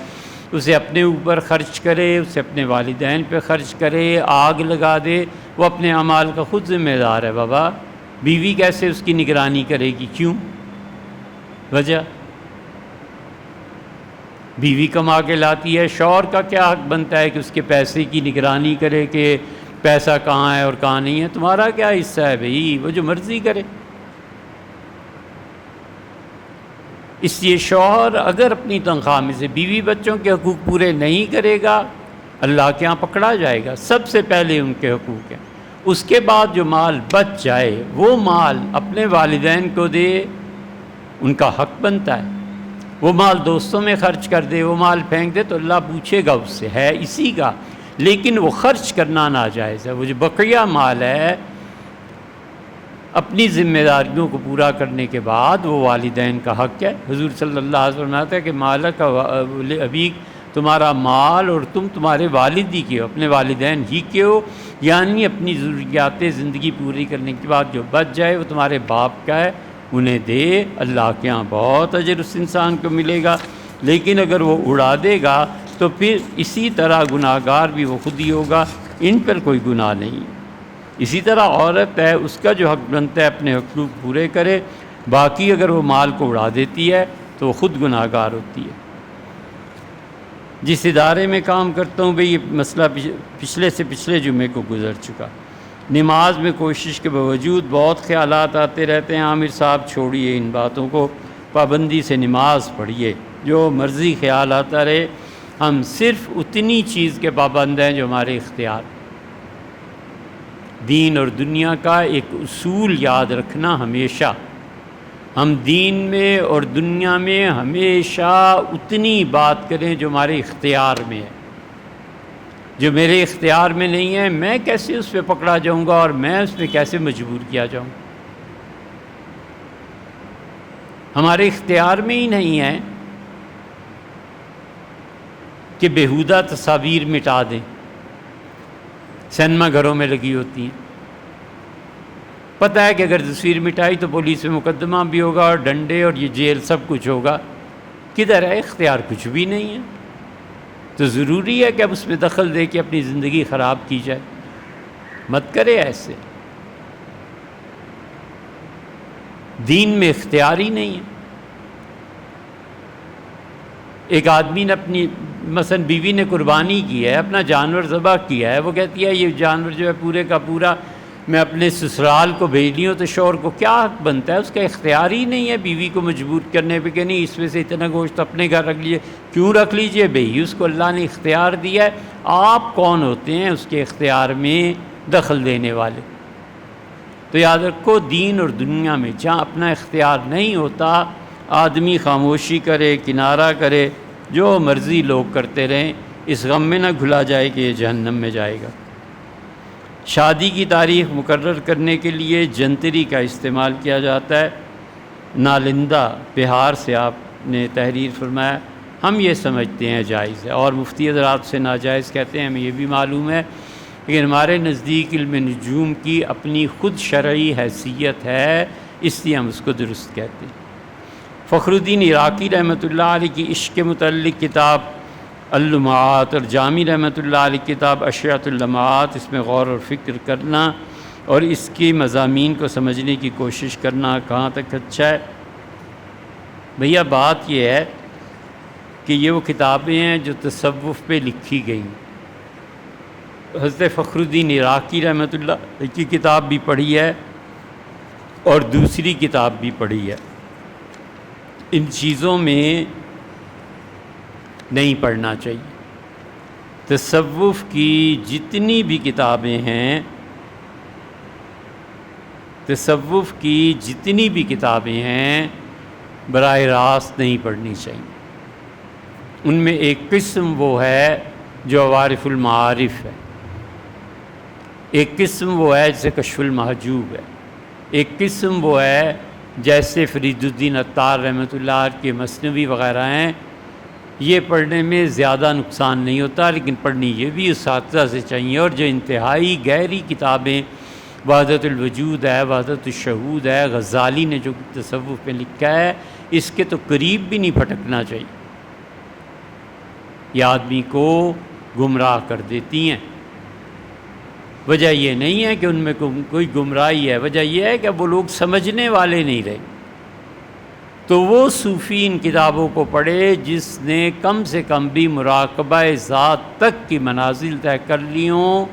اسے اپنے اوپر خرچ کرے، اسے اپنے والدین پہ خرچ کرے، آگ لگا دے، وہ اپنے اعمال کا خود ذمہ دار ہے. بابا بیوی کیسے اس کی نگرانی کرے گی؟ کیوں؟ وجہ بیوی کما کے لاتی ہے، شوہر کا کیا حق بنتا ہے کہ اس کے پیسے کی نگرانی کرے کہ پیسہ کہاں ہے اور کہاں نہیں ہے؟ تمہارا کیا حصہ ہے بھئی؟ وہ جو مرضی کرے. اس لیے شوہر اگر اپنی تنخواہ میں سے بیوی بچوں کے حقوق پورے نہیں کرے گا اللہ کے ہاں پکڑا جائے گا. سب سے پہلے ان کے حقوق ہیں، اس کے بعد جو مال بچ جائے وہ مال اپنے والدین کو دے، ان کا حق بنتا ہے. وہ مال دوستوں میں خرچ کر دے، وہ مال پھینک دے تو اللہ پوچھے گا اس سے، ہے اسی کا، لیکن وہ خرچ کرنا ناجائز ہے. وہ جو بقیہ مال ہے اپنی ذمہ داریوں کو پورا کرنے کے بعد وہ والدین کا حق ہے. حضور صلی اللہ علیہ وسلم فرماتا ہے کہ مالک ابیک، تمہارا مال اور تم تمہارے والد ہی کے ہو، اپنے والدین ہی کے ہو، یعنی اپنی ضروریات زندگی پوری کرنے کے بعد جو بچ جائے وہ تمہارے باپ کا ہے، انہیں دے. اللہ کے ہاں بہت اجر اس انسان کو ملے گا. لیکن اگر وہ اڑا دے گا تو پھر اسی طرح گناہ گار بھی وہ خود ہی ہوگا، ان پر کوئی گناہ نہیں. اسی طرح عورت ہے، اس کا جو حق بنتا ہے اپنے حقوق پورے کرے، باقی اگر وہ مال کو اڑا دیتی ہے تو وہ خود گناہ گار ہوتی ہے. جس ادارے میں کام کرتا ہوں بھئی، یہ مسئلہ پچھلے جمعے کو گزر چکا. نماز میں کوشش کے باوجود بہت خیالات آتے رہتے ہیں. عامر صاحب چھوڑیے ان باتوں کو، پابندی سے نماز پڑھیے، جو مرضی خیال آتا رہے. ہم صرف اتنی چیز کے پابند ہیں جو ہمارے اختیار. دین اور دنیا کا ایک اصول یاد رکھنا ہمیشہ، ہم دین میں اور دنیا میں ہمیشہ اتنی بات کریں جو ہمارے اختیار میں ہے. جو میرے اختیار میں نہیں ہے میں کیسے اس پہ پکڑا جاؤں گا اور میں اس پہ کیسے مجبور کیا جاؤں؟ ہمارے اختیار میں ہی نہیں ہے کہ بیہودہ تصاویر مٹا دیں. سینما گھروں میں لگی ہوتی ہیں، پتہ ہے کہ اگر تصویر مٹائی تو پولیس میں مقدمہ بھی ہوگا اور ڈنڈے اور یہ جیل سب کچھ ہوگا. کدھر ہے اختیار؟ کچھ بھی نہیں ہے. تو ضروری ہے کہ اب اس میں دخل دے کے اپنی زندگی خراب کی جائے. مت کرے ایسے. دین میں اختیار ہی نہیں ہے. ایک آدمی نے اپنی مثلا بیوی نے قربانی کی ہے، اپنا جانور ذبح کیا ہے، وہ کہتی ہے یہ جانور جو ہے پورے کا پورا میں اپنے سسرال کو بھیج ہوں تو شوہر کو کیا حق بنتا ہے؟ اس کا اختیار ہی نہیں ہے بیوی کو مجبور کرنے پہ کہ نہیں اس میں سے اتنا گوشت اپنے گھر رکھ لیجیے۔ کیوں رکھ لیجیے بھئی؟ اس کو اللہ نے اختیار دیا ہے۔ آپ کون ہوتے ہیں اس کے اختیار میں دخل دینے والے؟ تو یاد رکھو، دین اور دنیا میں جہاں اپنا اختیار نہیں ہوتا آدمی خاموشی کرے، کنارہ کرے، جو مرضی لوگ کرتے رہیں، اس غم میں نہ گھلا جائے کہ یہ جہنم میں جائے گا۔ شادی کی تاریخ مقرر کرنے کے لیے جنتری کا استعمال کیا جاتا ہے۔ نالندہ بہار سے آپ نے تحریر فرمایا، ہم یہ سمجھتے ہیں جائز ہے، اور مفتی حضرات سے ناجائز کہتے ہیں، ہمیں یہ بھی معلوم ہے، لیکن ہمارے نزدیک علم نجوم کی اپنی خود شرعی حیثیت ہے، اس لیے ہم اس کو درست کہتے ہیں۔ فخر الدین عراقی رحمۃ اللہ علیہ کی عشق کے متعلق کتاب اللمعات اور جامی رحمۃ اللہ علیہ کتاب اشعۃ اللمعات، اس میں غور اور فکر کرنا اور اس کی مضامین کو سمجھنے کی کوشش کرنا کہاں تک اچھا ہے؟ بھیا بات یہ ہے کہ یہ وہ کتابیں ہیں جو تصوف پہ لکھی گئیں۔ حضرت فخر الدین عراقی رحمۃ اللہ علیہ کی کتاب بھی پڑھی ہے اور دوسری کتاب بھی پڑھی ہے۔ ان چیزوں میں نہیں پڑھنا چاہیے۔ تصوف کی جتنی بھی کتابیں ہیں، تصوف کی جتنی بھی کتابیں ہیں براہ راست نہیں پڑھنی چاہیے۔ ان میں ایک قسم وہ ہے جو عوارف المعارف ہے، ایک قسم وہ ہے جیسے کشف المحجوب ہے، ایک قسم وہ ہے جیسے فرید الدین عطار رحمۃ اللہ علیہ کے مثنوی وغیرہ ہیں۔ یہ پڑھنے میں زیادہ نقصان نہیں ہوتا، لیکن پڑھنی یہ بھی اساتذہ سے چاہیے۔ اور جو انتہائی گہری کتابیں، وحدت الوجود ہے، وحدت الشہود ہے، غزالی نے جو تصوف پہ لکھا ہے، اس کے تو قریب بھی نہیں پھٹکنا چاہیے، یہ آدمی کو گمراہ کر دیتی ہیں۔ وجہ یہ نہیں ہے کہ ان میں کوئی گمراہی ہے، وجہ یہ ہے کہ وہ لوگ سمجھنے والے نہیں رہے۔ تو وہ صوفی ان کتابوں کو پڑھے جس نے کم سے کم بھی مراقبہ ذات تک کی منازل طے کر لی ہوں،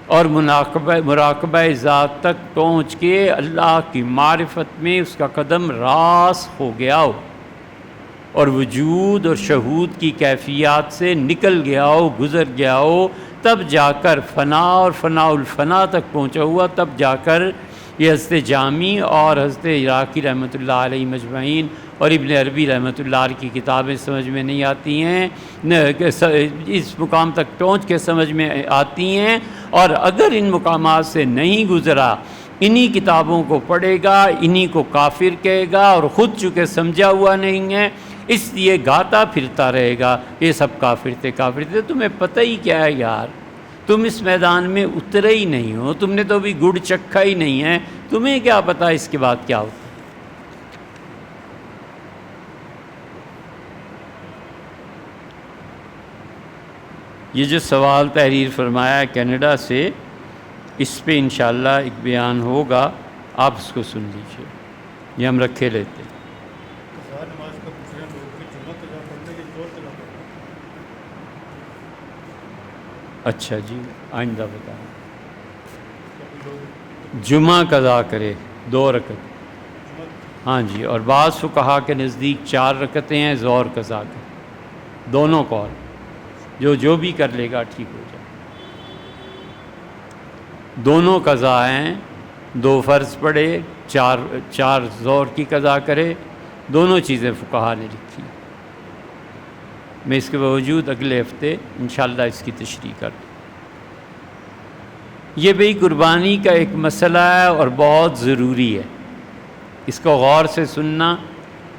اور مراقبہ ذات تک پہنچ کے اللہ کی معرفت میں اس کا قدم راس ہو گیا ہو، اور وجود اور شہود کی کیفیات سے نکل گیا ہو، گزر گیا ہو، تب جا کر فنا اور فنا الفنا تک پہنچا ہوا، تب جا کر یہ حضرت جامی اور حضرت عراقی رحمۃ اللہ علیہ مجمعین اور ابن عربی رحمۃ اللہ علیہ کی کتابیں سمجھ میں نہیں آتی ہیں، اس مقام تک پہنچ کے سمجھ میں آتی ہیں۔ اور اگر ان مقامات سے نہیں گزرا، انہی کتابوں کو پڑھے گا، انہی کو کافر کہے گا، اور خود چونکہ سمجھا ہوا نہیں ہے اس لیے گاتا پھرتا رہے گا یہ سب کافر تھے کافر تھے۔ تمہیں پتہ ہی کیا ہے یار، تم اس میدان میں اترے ہی نہیں ہو، تم نے تو ابھی گڑ چکھا ہی نہیں ہے، تمہیں کیا پتہ اس کے بعد کیا ہوتا ہے۔ یہ جو سوال تحریر فرمایا ہے کینیڈا سے، اس پہ انشاءاللہ ایک بیان ہوگا، آپ اس کو سن لیجیے، یہ ہم رکھے لیتے ہیں۔ اچھا جی، آئندہ بتائیں۔ جمعہ قضا کرے 2 رکعت، ہاں جی، اور بعض فقہا کے نزدیک 4 رکعتیں ہیں، ظہر قضا کرے، دونوں قول، جو بھی کر لے گا ٹھیک ہو جائے۔ دونوں قضا ہیں، 2 فرض پڑھے، 4 ظہر کی قضا کرے، دونوں چیزیں فقہا نے لکھی۔ میں اس کے باوجود اگلے ہفتے انشاءاللہ اس کی تشریح کر دوں۔ یہ بھئی قربانی کا ایک مسئلہ ہے اور بہت ضروری ہے، اس کو غور سے سننا۔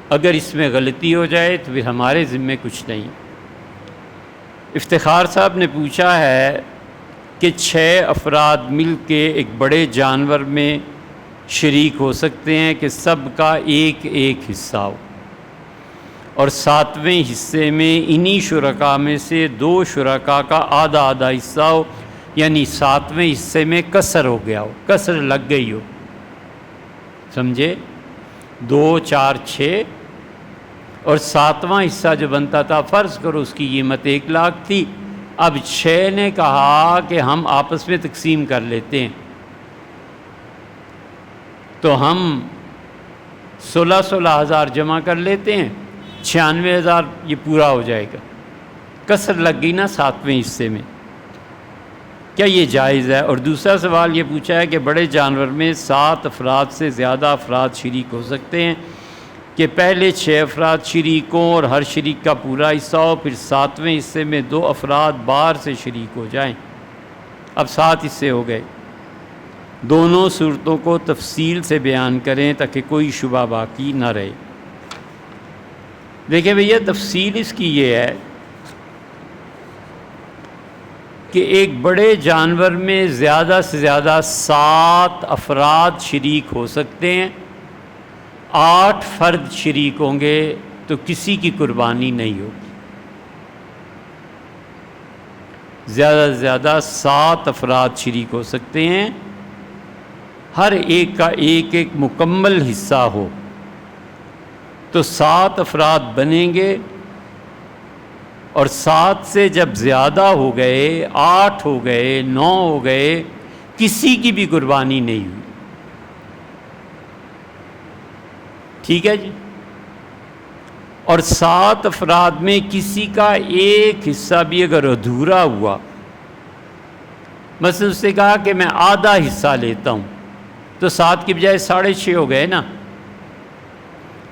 اگر اس میں غلطی ہو جائے تو پھر ہمارے ذمے کچھ نہیں۔ افتخار صاحب نے پوچھا ہے کہ 6 افراد مل کے ایک بڑے جانور میں شریک ہو سکتے ہیں کہ سب کا ایک ایک حصہ ہو، اور 7ویں حصے میں انہی شرکاء میں سے 2 شرکاء کا آدھا آدھا حصہ ہو، یعنی 7ویں حصے میں کسر ہو گیا ہو، کسر لگ گئی ہو، سمجھے؟ 2 4 6 اور 7واں حصہ جو بنتا تھا، فرض کرو اس کی قیمت 1 لاکھ تھی، اب 6 نے کہا کہ ہم آپس میں تقسیم کر لیتے ہیں، تو ہم 16,000 جمع کر لیتے ہیں، 96,000 یہ پورا ہو جائے گا، کسر لگ گئی نا 7ویں حصے میں، کیا یہ جائز ہے؟ اور دوسرا سوال یہ پوچھا ہے کہ بڑے جانور میں 7 افراد سے زیادہ افراد شریک ہو سکتے ہیں کہ پہلے 6 افراد شریک ہوں اور ہر شریک کا پورا حصہ ہو، پھر 7ویں حصے میں 2 افراد باہر سے شریک ہو جائیں۔ اب 7 حصے ہو گئے، دونوں صورتوں کو تفصیل سے بیان کریں تاکہ کوئی شبہ باقی نہ رہے۔ دیکھیں بھئی، تفصیل اس کی یہ ہے کہ ایک بڑے جانور میں زیادہ سے زیادہ 7 افراد شریک ہو سکتے ہیں، 8 فرد شریک ہوں گے تو کسی کی قربانی نہیں ہوگی۔ زیادہ سے زیادہ 7 افراد شریک ہو سکتے ہیں، ہر ایک کا ایک ایک مکمل حصہ ہو تو 7 افراد بنیں گے، اور 7 سے جب زیادہ ہو گئے، 8 ہو گئے، 9 ہو گئے، کسی کی بھی قربانی نہیں ہوئی۔ ٹھیک ہے جی؟ اور 7 افراد میں کسی کا ایک حصہ بھی اگر ادھورا ہوا، مثلا اس نے کہا کہ میں آدھا حصہ لیتا ہوں، تو 7 کی بجائے 6.5 ہو گئے نا۔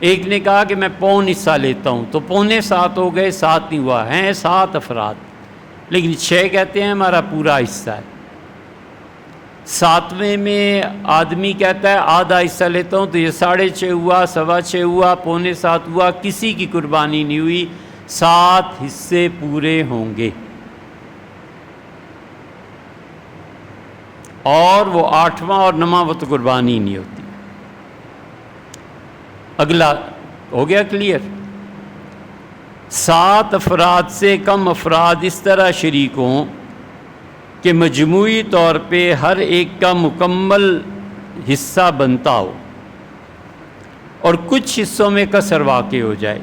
ایک نے کہا کہ میں پون حصہ لیتا ہوں، تو 6.25 ہو گئے، 7 نہیں ہوا، ہیں 7 افراد، لیکن 6 کہتے ہیں ہمارا پورا حصہ ہے۔ 7ویں میں آدمی کہتا ہے آدھا حصہ لیتا ہوں، تو یہ 6.5 ہوا، 6.25 ہوا، 6.25 ہوا، کسی کی قربانی نہیں ہوئی، 7 حصے پورے ہوں گے، اور وہ 8واں اور 9واں وہ تو قربانی نہیں ہوتی۔ اگلا ہو گیا کلیئر؟ 7 افراد سے کم افراد اس طرح شریک ہوں کہ مجموعی طور پہ ہر ایک کا مکمل حصہ بنتا ہو اور کچھ حصوں میں کسر واقع ہو جائے۔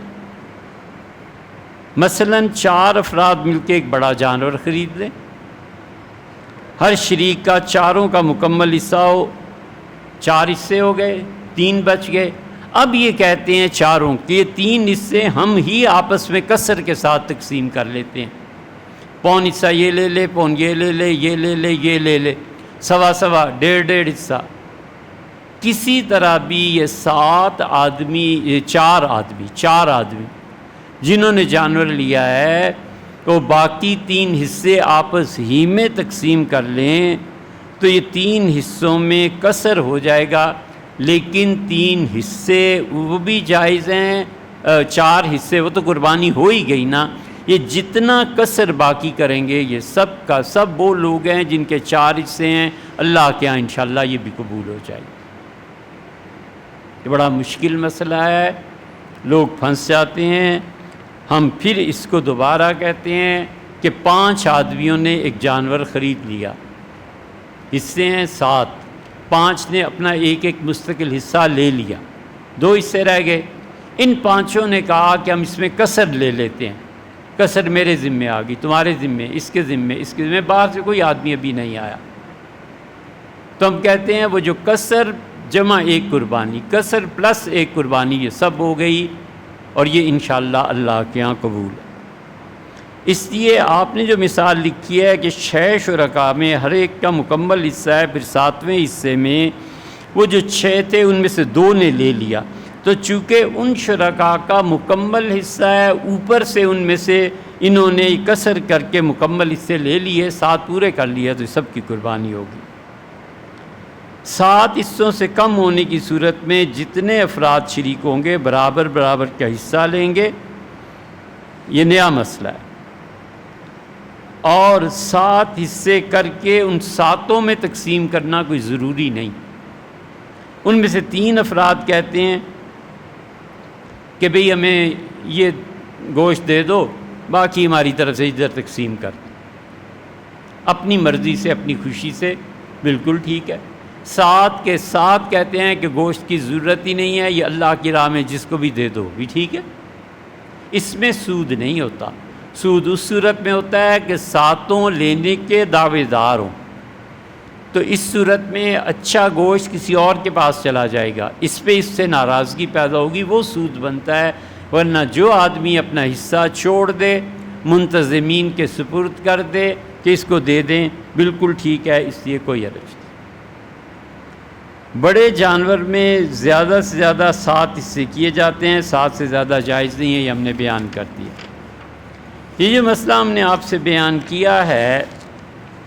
مثلا 4 افراد مل کے ایک بڑا جانور خرید لیں، ہر شریک کا 4 کا مکمل حصہ ہو، 4 حصے ہو گئے، 3 بچ گئے۔ اب یہ کہتے ہیں 4 کہ یہ 3 حصے ہم ہی آپس میں کسر کے ساتھ تقسیم کر لیتے ہیں، پون حصہ یہ لے لے، پون یہ لے لے، یہ لے لے، یہ لے لے، 1.25، 1.5 حصہ۔ کسی طرح بھی یہ 4 آدمی جنہوں نے جانور لیا ہے تو باقی 3 حصے آپس ہی میں تقسیم کر لیں تو یہ 3 حصوں میں کسر ہو جائے گا، لیکن 3 حصے وہ بھی جائز ہیں، 4 حصے وہ تو قربانی ہو ہی گئی نا۔ یہ جتنا کسر باقی کریں گے یہ سب کا سب وہ لوگ ہیں جن کے 4 حصے ہیں، اللہ کے ہاں انشاءاللہ یہ بھی قبول ہو جائے گا۔ یہ بڑا مشکل مسئلہ ہے، لوگ پھنس جاتے ہیں۔ ہم پھر اس کو دوبارہ کہتے ہیں کہ 5 آدمیوں نے ایک جانور خرید لیا، حصے ہیں 7، 5 نے اپنا ایک ایک مستقل حصہ لے لیا، 2 حصے رہ گئے۔ ان 5 نے کہا کہ ہم اس میں کسر لے لیتے ہیں، کسر میرے ذمے آ گئی، تمہارے ذمے، اس کے ذمے، باہر سے کوئی آدمی ابھی نہیں آیا، تو ہم کہتے ہیں وہ جو کسر جمع ایک قربانی، کسر پلس ایک قربانی، یہ سب ہو گئی، اور یہ انشاءاللہ اللہ کے ہاں قبول ہے۔ اس لیے آپ نے جو مثال لکھی ہے کہ 6 شرکاء میں ہر ایک کا مکمل حصہ ہے، پھر 7ویں حصے میں وہ جو 6 تھے ان میں سے 2 نے لے لیا، تو چونکہ ان شرکاء کا مکمل حصہ ہے، اوپر سے ان میں سے انہوں نے کسر کر کے مکمل حصے لے لیے، 7 پورے کر لیا، تو سب کی قربانی ہوگی۔ 7 حصوں سے کم ہونے کی صورت میں جتنے افراد شریک ہوں گے برابر برابر کا حصہ لیں گے، یہ نیا مسئلہ ہے۔ اور 7 حصے کر کے ان 7 میں تقسیم کرنا کوئی ضروری نہیں۔ ان میں سے 3 افراد کہتے ہیں کہ بھئی ہمیں یہ گوشت دے دو، باقی ہماری طرف سے ادھر تقسیم کر دو، اپنی مرضی سے، اپنی خوشی سے، بالکل ٹھیک ہے۔ 7 کے 7 کہتے ہیں کہ گوشت کی ضرورت ہی نہیں ہے، یہ اللہ کی راہ میں جس کو بھی دے دو بھی ٹھیک ہے۔ اس میں سود نہیں ہوتا، سود اس صورت میں ہوتا ہے کہ 7 لینے کے دعوے دار ہوں، تو اس صورت میں اچھا گوشت کسی اور کے پاس چلا جائے گا، اس سے ناراضگی پیدا ہوگی، وہ سود بنتا ہے۔ ورنہ جو آدمی اپنا حصہ چھوڑ دے، منتظمین کے سپرد کر دے کہ اس کو دے دیں، بالکل ٹھیک ہے، اس لیے کوئی حرج نہیں۔ بڑے جانور میں زیادہ سے زیادہ 7 حصے کیے جاتے ہیں، 7 سے زیادہ جائز نہیں ہے، یہ ہم نے بیان کر دیا۔ یہ جو مسئلہ ہم نے آپ سے بیان کیا ہے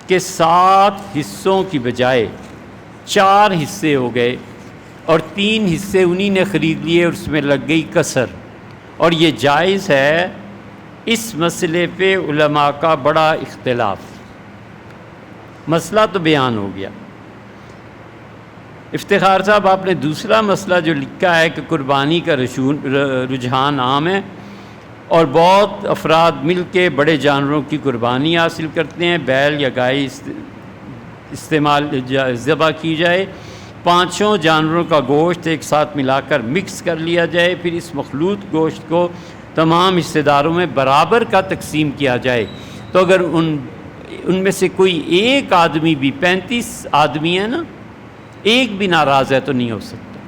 کہ 7 حصوں کی بجائے 4 حصے ہو گئے اور 3 حصے انہی نے خرید لیے اور اس میں لگ گئی کسر، اور یہ جائز ہے، اس مسئلے پہ علماء کا بڑا اختلاف۔ مسئلہ تو بیان ہو گیا۔ افتخار صاحب، آپ نے دوسرا مسئلہ جو لکھا ہے کہ قربانی کا رجحان عام ہے اور بہت افراد مل کے بڑے جانوروں کی قربانی حاصل کرتے ہیں، بیل یا گائے ذبح کی جائے، 5 جانوروں کا گوشت ایک ساتھ ملا کر مکس کر لیا جائے، پھر اس مخلوط گوشت کو تمام حصہ داروں میں برابر کا تقسیم کیا جائے، تو اگر ان میں سے کوئی ایک آدمی بھی، 35 آدمی ہیں نا، ایک بھی ناراض ہے تو نہیں ہو سکتا،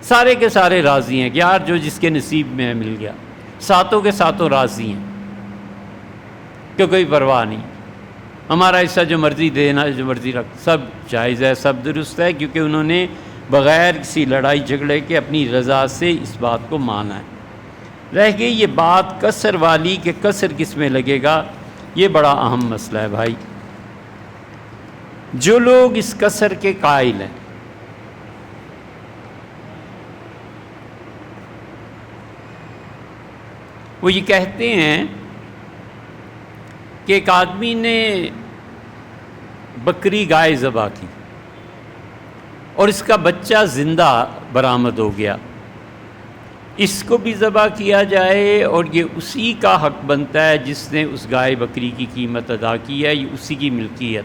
سارے کے سارے راضی ہیں کہ یار جو جس کے نصیب میں مل گیا، 7 کے 7 راضی ہیں کہ کوئی پرواہ نہیں، ہمارا حصہ جو مرضی دینا، جو مرضی رکھ، سب جائز ہے، سب درست ہے، کیونکہ انہوں نے بغیر کسی لڑائی جھگڑے کے اپنی رضا سے اس بات کو مانا ہے۔ رہ گئی یہ بات کسر والی کہ کسر کس میں لگے گا، یہ بڑا اہم مسئلہ ہے بھائی۔ جو لوگ اس کسر کے قائل ہیں، وہ یہ کہتے ہیں کہ ایک آدمی نے بکری گائے ذبح کی اور اس کا بچہ زندہ برآمد ہو گیا، اس کو بھی ذبح کیا جائے اور یہ اسی کا حق بنتا ہے جس نے اس گائے بکری کی قیمت ادا کی ہے، یہ اسی کی ملکیت۔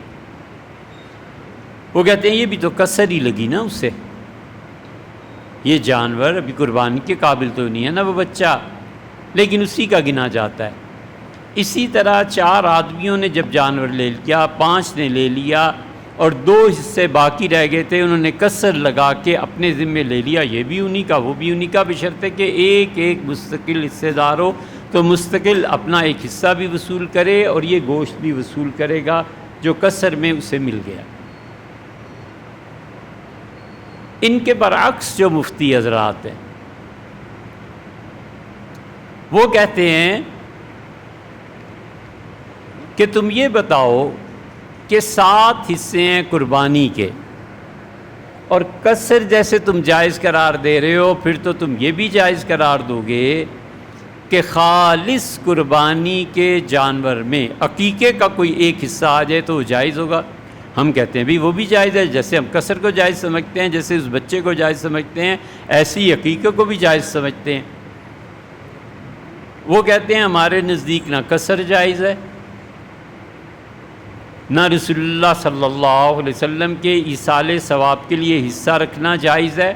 وہ کہتے ہیں یہ بھی تو کسر ہی لگی نا اسے، یہ جانور ابھی قربانی کے قابل تو نہیں ہے نا وہ بچہ، لیکن اسی کا گنا جاتا ہے۔ اسی طرح 4 آدمیوں نے جب جانور لے لیا، 5 نے لے لیا اور 2 حصے باقی رہ گئے تھے، انہوں نے کسر لگا کے اپنے ذمے لے لیا، یہ بھی انہی کا وہ بھی انہی کا، بشرطے کہ ایک ایک مستقل حصے دار ہو، تو مستقل اپنا ایک حصہ بھی وصول کرے اور یہ گوشت بھی وصول کرے گا جو کسر میں اسے مل گیا۔ ان کے برعکس جو مفتی حضرات ہیں وہ کہتے ہیں کہ تم یہ بتاؤ کہ 7 حصے ہیں قربانی کے اور کسر جیسے تم جائز قرار دے رہے ہو، پھر تو تم یہ بھی جائز قرار دو گے کہ خالص قربانی کے جانور میں عقیقے کا کوئی ایک حصہ آ جائے تو وہ جائز ہوگا۔ ہم کہتے ہیں بھی وہ بھی جائز ہے، جیسے ہم کسر کو جائز سمجھتے ہیں، جیسے اس بچے کو جائز سمجھتے ہیں، ایسے ہی عقیقے کو بھی جائز سمجھتے ہیں۔ وہ کہتے ہیں ہمارے نزدیک نہ کسر جائز ہے، نہ رسول اللہ صلی اللہ علیہ وسلم کے ایصال ثواب کے لیے حصہ رکھنا جائز ہے۔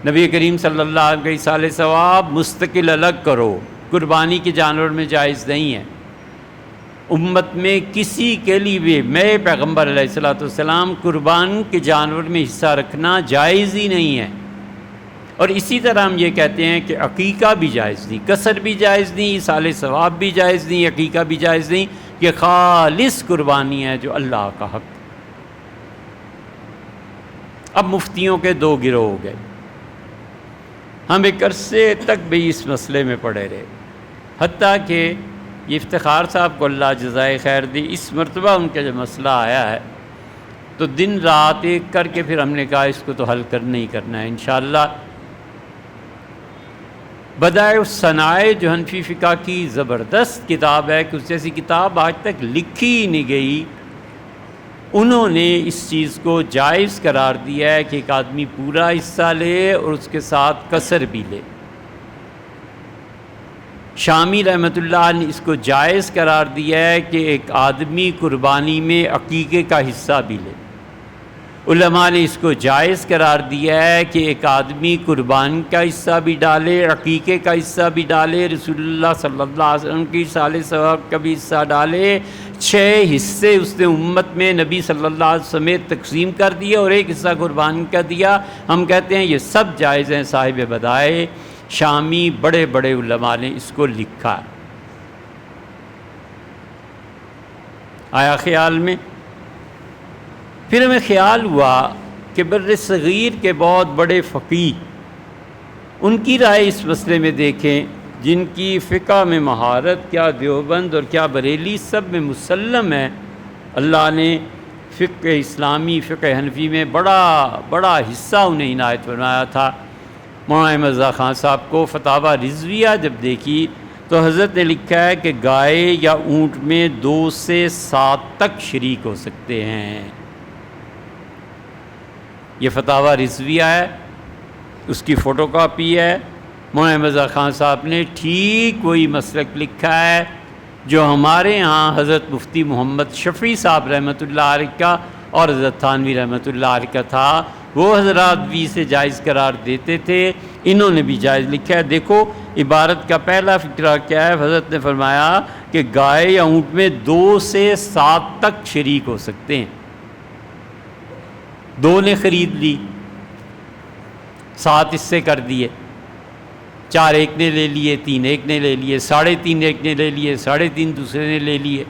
نبی کریم صلی اللہ علیہ وسلم کا ایصال ثواب مستقل الگ کرو، قربانی کے جانور میں جائز نہیں ہے۔ امت میں کسی کے لیے بھی، میں پیغمبر علیہ الصلوۃ والسلام، قربان کے جانور میں حصہ رکھنا جائز ہی نہیں ہے۔ اور اسی طرح ہم یہ کہتے ہیں کہ عقیقہ بھی جائز نہیں، کسر بھی جائز نہیں، ایصال ثواب بھی جائز نہیں، عقیقہ بھی جائز نہیں، کہ خالص قربانی ہے جو اللہ کا حق۔ اب مفتیوں کے 2 گروہ ہو گئے۔ ہم ایک عرصے تک بھی اس مسئلے میں پڑے رہے، حتیٰ کہ یہ افتخار صاحب کو اللہ جزائے خیر دی، اس مرتبہ ان کا جو مسئلہ آیا ہے تو دن رات ایک کر کے پھر ہم نے کہا اس کو تو حل کرنا ہی کرنا ہے انشاءاللہ۔ بدائع الصنائع جو حنفی فقہ کی زبردست کتاب ہے کہ اس جیسی کتاب آج تک لکھی ہی نہیں گئی، انہوں نے اس چیز کو جائز قرار دیا ہے کہ ایک آدمی پورا حصہ لے اور اس کے ساتھ کسر بھی لے۔ شامی رحمۃ اللہ نے اس کو جائز قرار دیا ہے کہ ایک آدمی قربانی میں عقیقے کا حصہ بھی لے، علماء نے اس کو جائز قرار دیا ہے کہ ایک آدمی قربان کا حصہ بھی ڈالے، عقیقے کا حصہ بھی ڈالے، رسول اللہ صلی اللہ علیہ وسلم کی سال ثواب کا بھی حصہ ڈالے۔ 6 حصے اس نے امت میں نبی صلی اللہ علیہ وسلم سمیت تقسیم کر دیے اور ایک حصہ قربان کا دیا۔ ہم کہتے ہیں یہ سب جائز ہیں۔ صاحب بدائع شامی بڑے بڑے علماء نے اس کو لکھا۔ آیا خیال میں؟ پھر ہمیں خیال ہوا کہ بر صغیر کے بہت بڑے فقیہ، ان کی رائے اس مسئلے میں دیکھیں، جن کی فقہ میں مہارت کیا دیوبند اور کیا بریلی سب میں مسلم ہے۔ اللہ نے فقہ اسلامی، فقہ حنفی میں بڑا حصہ انہیں عنایت فرمایا تھا۔ مولانا احمد رضا خان صاحب کو فتاوی رضویہ جب دیکھی تو حضرت نے لکھا ہے کہ گائے یا اونٹ میں 2 سے 7 تک شریک ہو سکتے ہیں۔ یہ فتاوی رضویہ ہے، اس کی فوٹو کاپی ہے۔ مولانا احمد رضا خان صاحب نے ٹھیک وہی مسلک لکھا ہے جو ہمارے ہاں حضرت مفتی محمد شفیع صاحب رحمۃ اللہ علیہ کا اور حضرت تھانوی رحمۃ اللہ علیہ کا تھا۔ وہ حضرات بھی اسے جائز قرار دیتے تھے، انہوں نے بھی جائز لکھا ہے۔ دیکھو عبارت کا پہلا فقرہ کیا ہے، حضرت نے فرمایا کہ گائے یا اونٹ میں 2 سے 7 تک شریک ہو سکتے ہیں۔ 2 نے خرید لی، 7 حصے کر دیے، 4 ایک نے لے لیے، 3 ایک نے لے لیے، 3.5 ایک نے لے لیے، 3.5 دوسرے نے لے لیے۔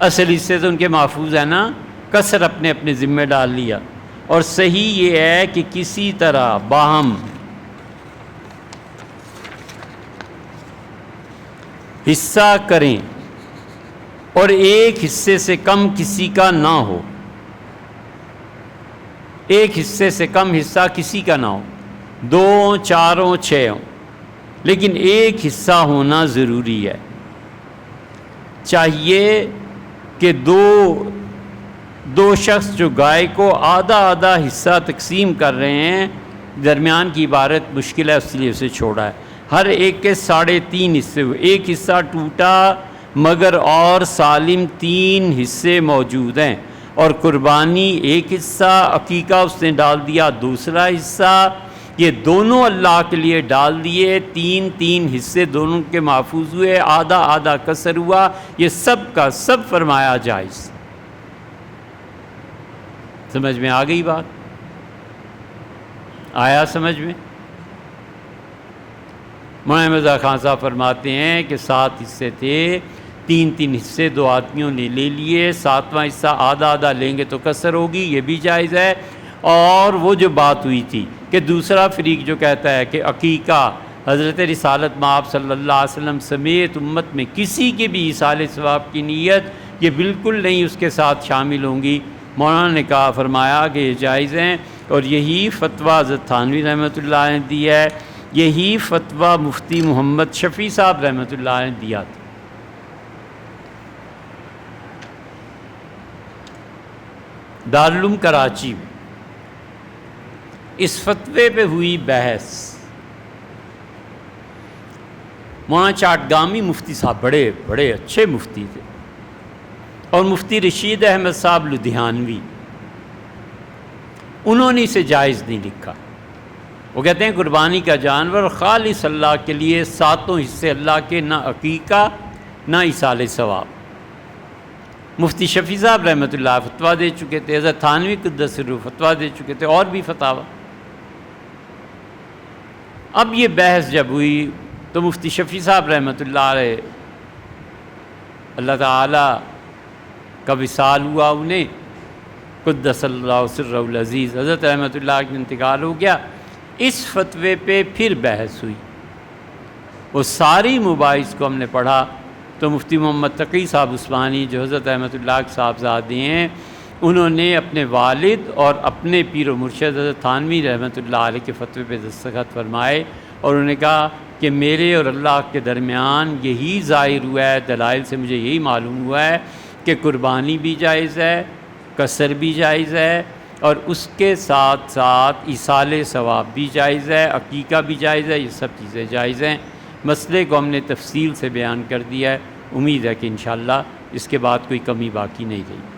اصل حصے تو ان کے محفوظ ہے نا، کسر اپنے اپنے ذمہ ڈال لیا۔ اور صحیح یہ ہے کہ کسی طرح باہم حصہ کریں اور ایک حصے سے کم کسی کا نہ ہو، ایک حصے سے کم حصہ کسی کا نہ ہو، 2 4 6 ہوں، لیکن ایک حصہ ہونا ضروری ہے۔ چاہیے کہ دو شخص جو گائے کو آدھا آدھا حصہ تقسیم کر رہے ہیں، درمیان کی عبارت مشکل ہے اس لیے اسے چھوڑا ہے، ہر ایک کے 3.5 حصے ہوئے، ایک حصہ ٹوٹا مگر اور سالم 3 حصے موجود ہیں، اور قربانی ایک حصہ، عقیقہ اس نے ڈال دیا دوسرا حصہ، یہ دونوں اللہ کے لیے ڈال دیے، 3 حصے دونوں کے محفوظ ہوئے، آدھا آدھا کسر ہوا، یہ سب کا سب فرمایا جائز۔ سمجھ میں آ گئی بات؟ آیا سمجھ میں؟ مولانا احمد رضا خان صاحب فرماتے ہیں کہ 7 حصے تھے، 3 حصے 2 آدمیوں نے لے لیے، 7واں حصہ آدھا آدھا لیں گے تو کسر ہوگی، یہ بھی جائز ہے۔ اور وہ جو بات ہوئی تھی کہ دوسرا فریق جو کہتا ہے کہ عقیقہ حضرت رسالت مآب صلی اللہ علیہ وسلم سمیت امت میں کسی کی بھی ایصال ثواب کی نیت یہ بالکل نہیں اس کے ساتھ شامل ہوں گی، مولانا نے کہا فرمایا کہ یہ جائز ہیں، اور یہی فتویٰ حضرت تھانوی رحمۃ اللہ علیہ نے دیا ہے، یہی فتویٰ مفتی محمد شفیع صاحب رحمۃ اللہ علیہ نے دیا تھا۔ دارالعلوم کراچی میں اس فتوے پہ ہوئی بحث، مولانا چاٹگامی مفتی صاحب بڑے اچھے مفتی تھے، اور مفتی رشید احمد صاحب لدھیانوی، انہوں نے اسے جائز نہیں لکھا۔ وہ کہتے ہیں قربانی کا جانور خالص اللہ کے لیے، 7 حصے اللہ کے، نہ عقیقہ نہ ایصال ثواب۔ مفتی شفیع صاحب رحمۃ اللہ فتویٰ دے چکے تھے، حضرت تھانوی قدس سرہ فتویٰ دے چکے تھے، اور بھی فتاوی۔ اب یہ بحث جب ہوئی تو مفتی شفیع صاحب رحمۃ اللہ علیہ، اللہ تعالیٰ کا وصال ہوا انہیں، قدس اللہ سرہ العزیز، حضرت رحمۃ اللہ کا انتقال ہو گیا، اس فتوے پہ پھر بحث ہوئی۔ وہ ساری مباحث کو ہم نے پڑھا تو مفتی محمد تقی صاحب عثمانی جو حضرت رحمۃ اللہ کے صاحبزادے ہیں، انہوں نے اپنے والد اور اپنے پیر و مرشد حضرت تھانوی رحمۃ اللہ علیہ کے فتوے پہ دستخط فرمائے، اور انہوں نے کہا کہ میرے اور اللہ کے درمیان یہی ظاہر ہوا ہے، دلائل سے مجھے یہی معلوم ہوا ہے کہ قربانی بھی جائز ہے، کسر بھی جائز ہے، اور اس کے ساتھ ساتھ ایصال ثواب بھی جائز ہے، عقیقہ بھی جائز ہے، یہ سب چیزیں جائز ہیں۔ مسئلے کو ہم نے تفصیل سے بیان کر دیا ہے، امید ہے کہ انشاءاللہ اس کے بعد کوئی کمی باقی نہیں رہی۔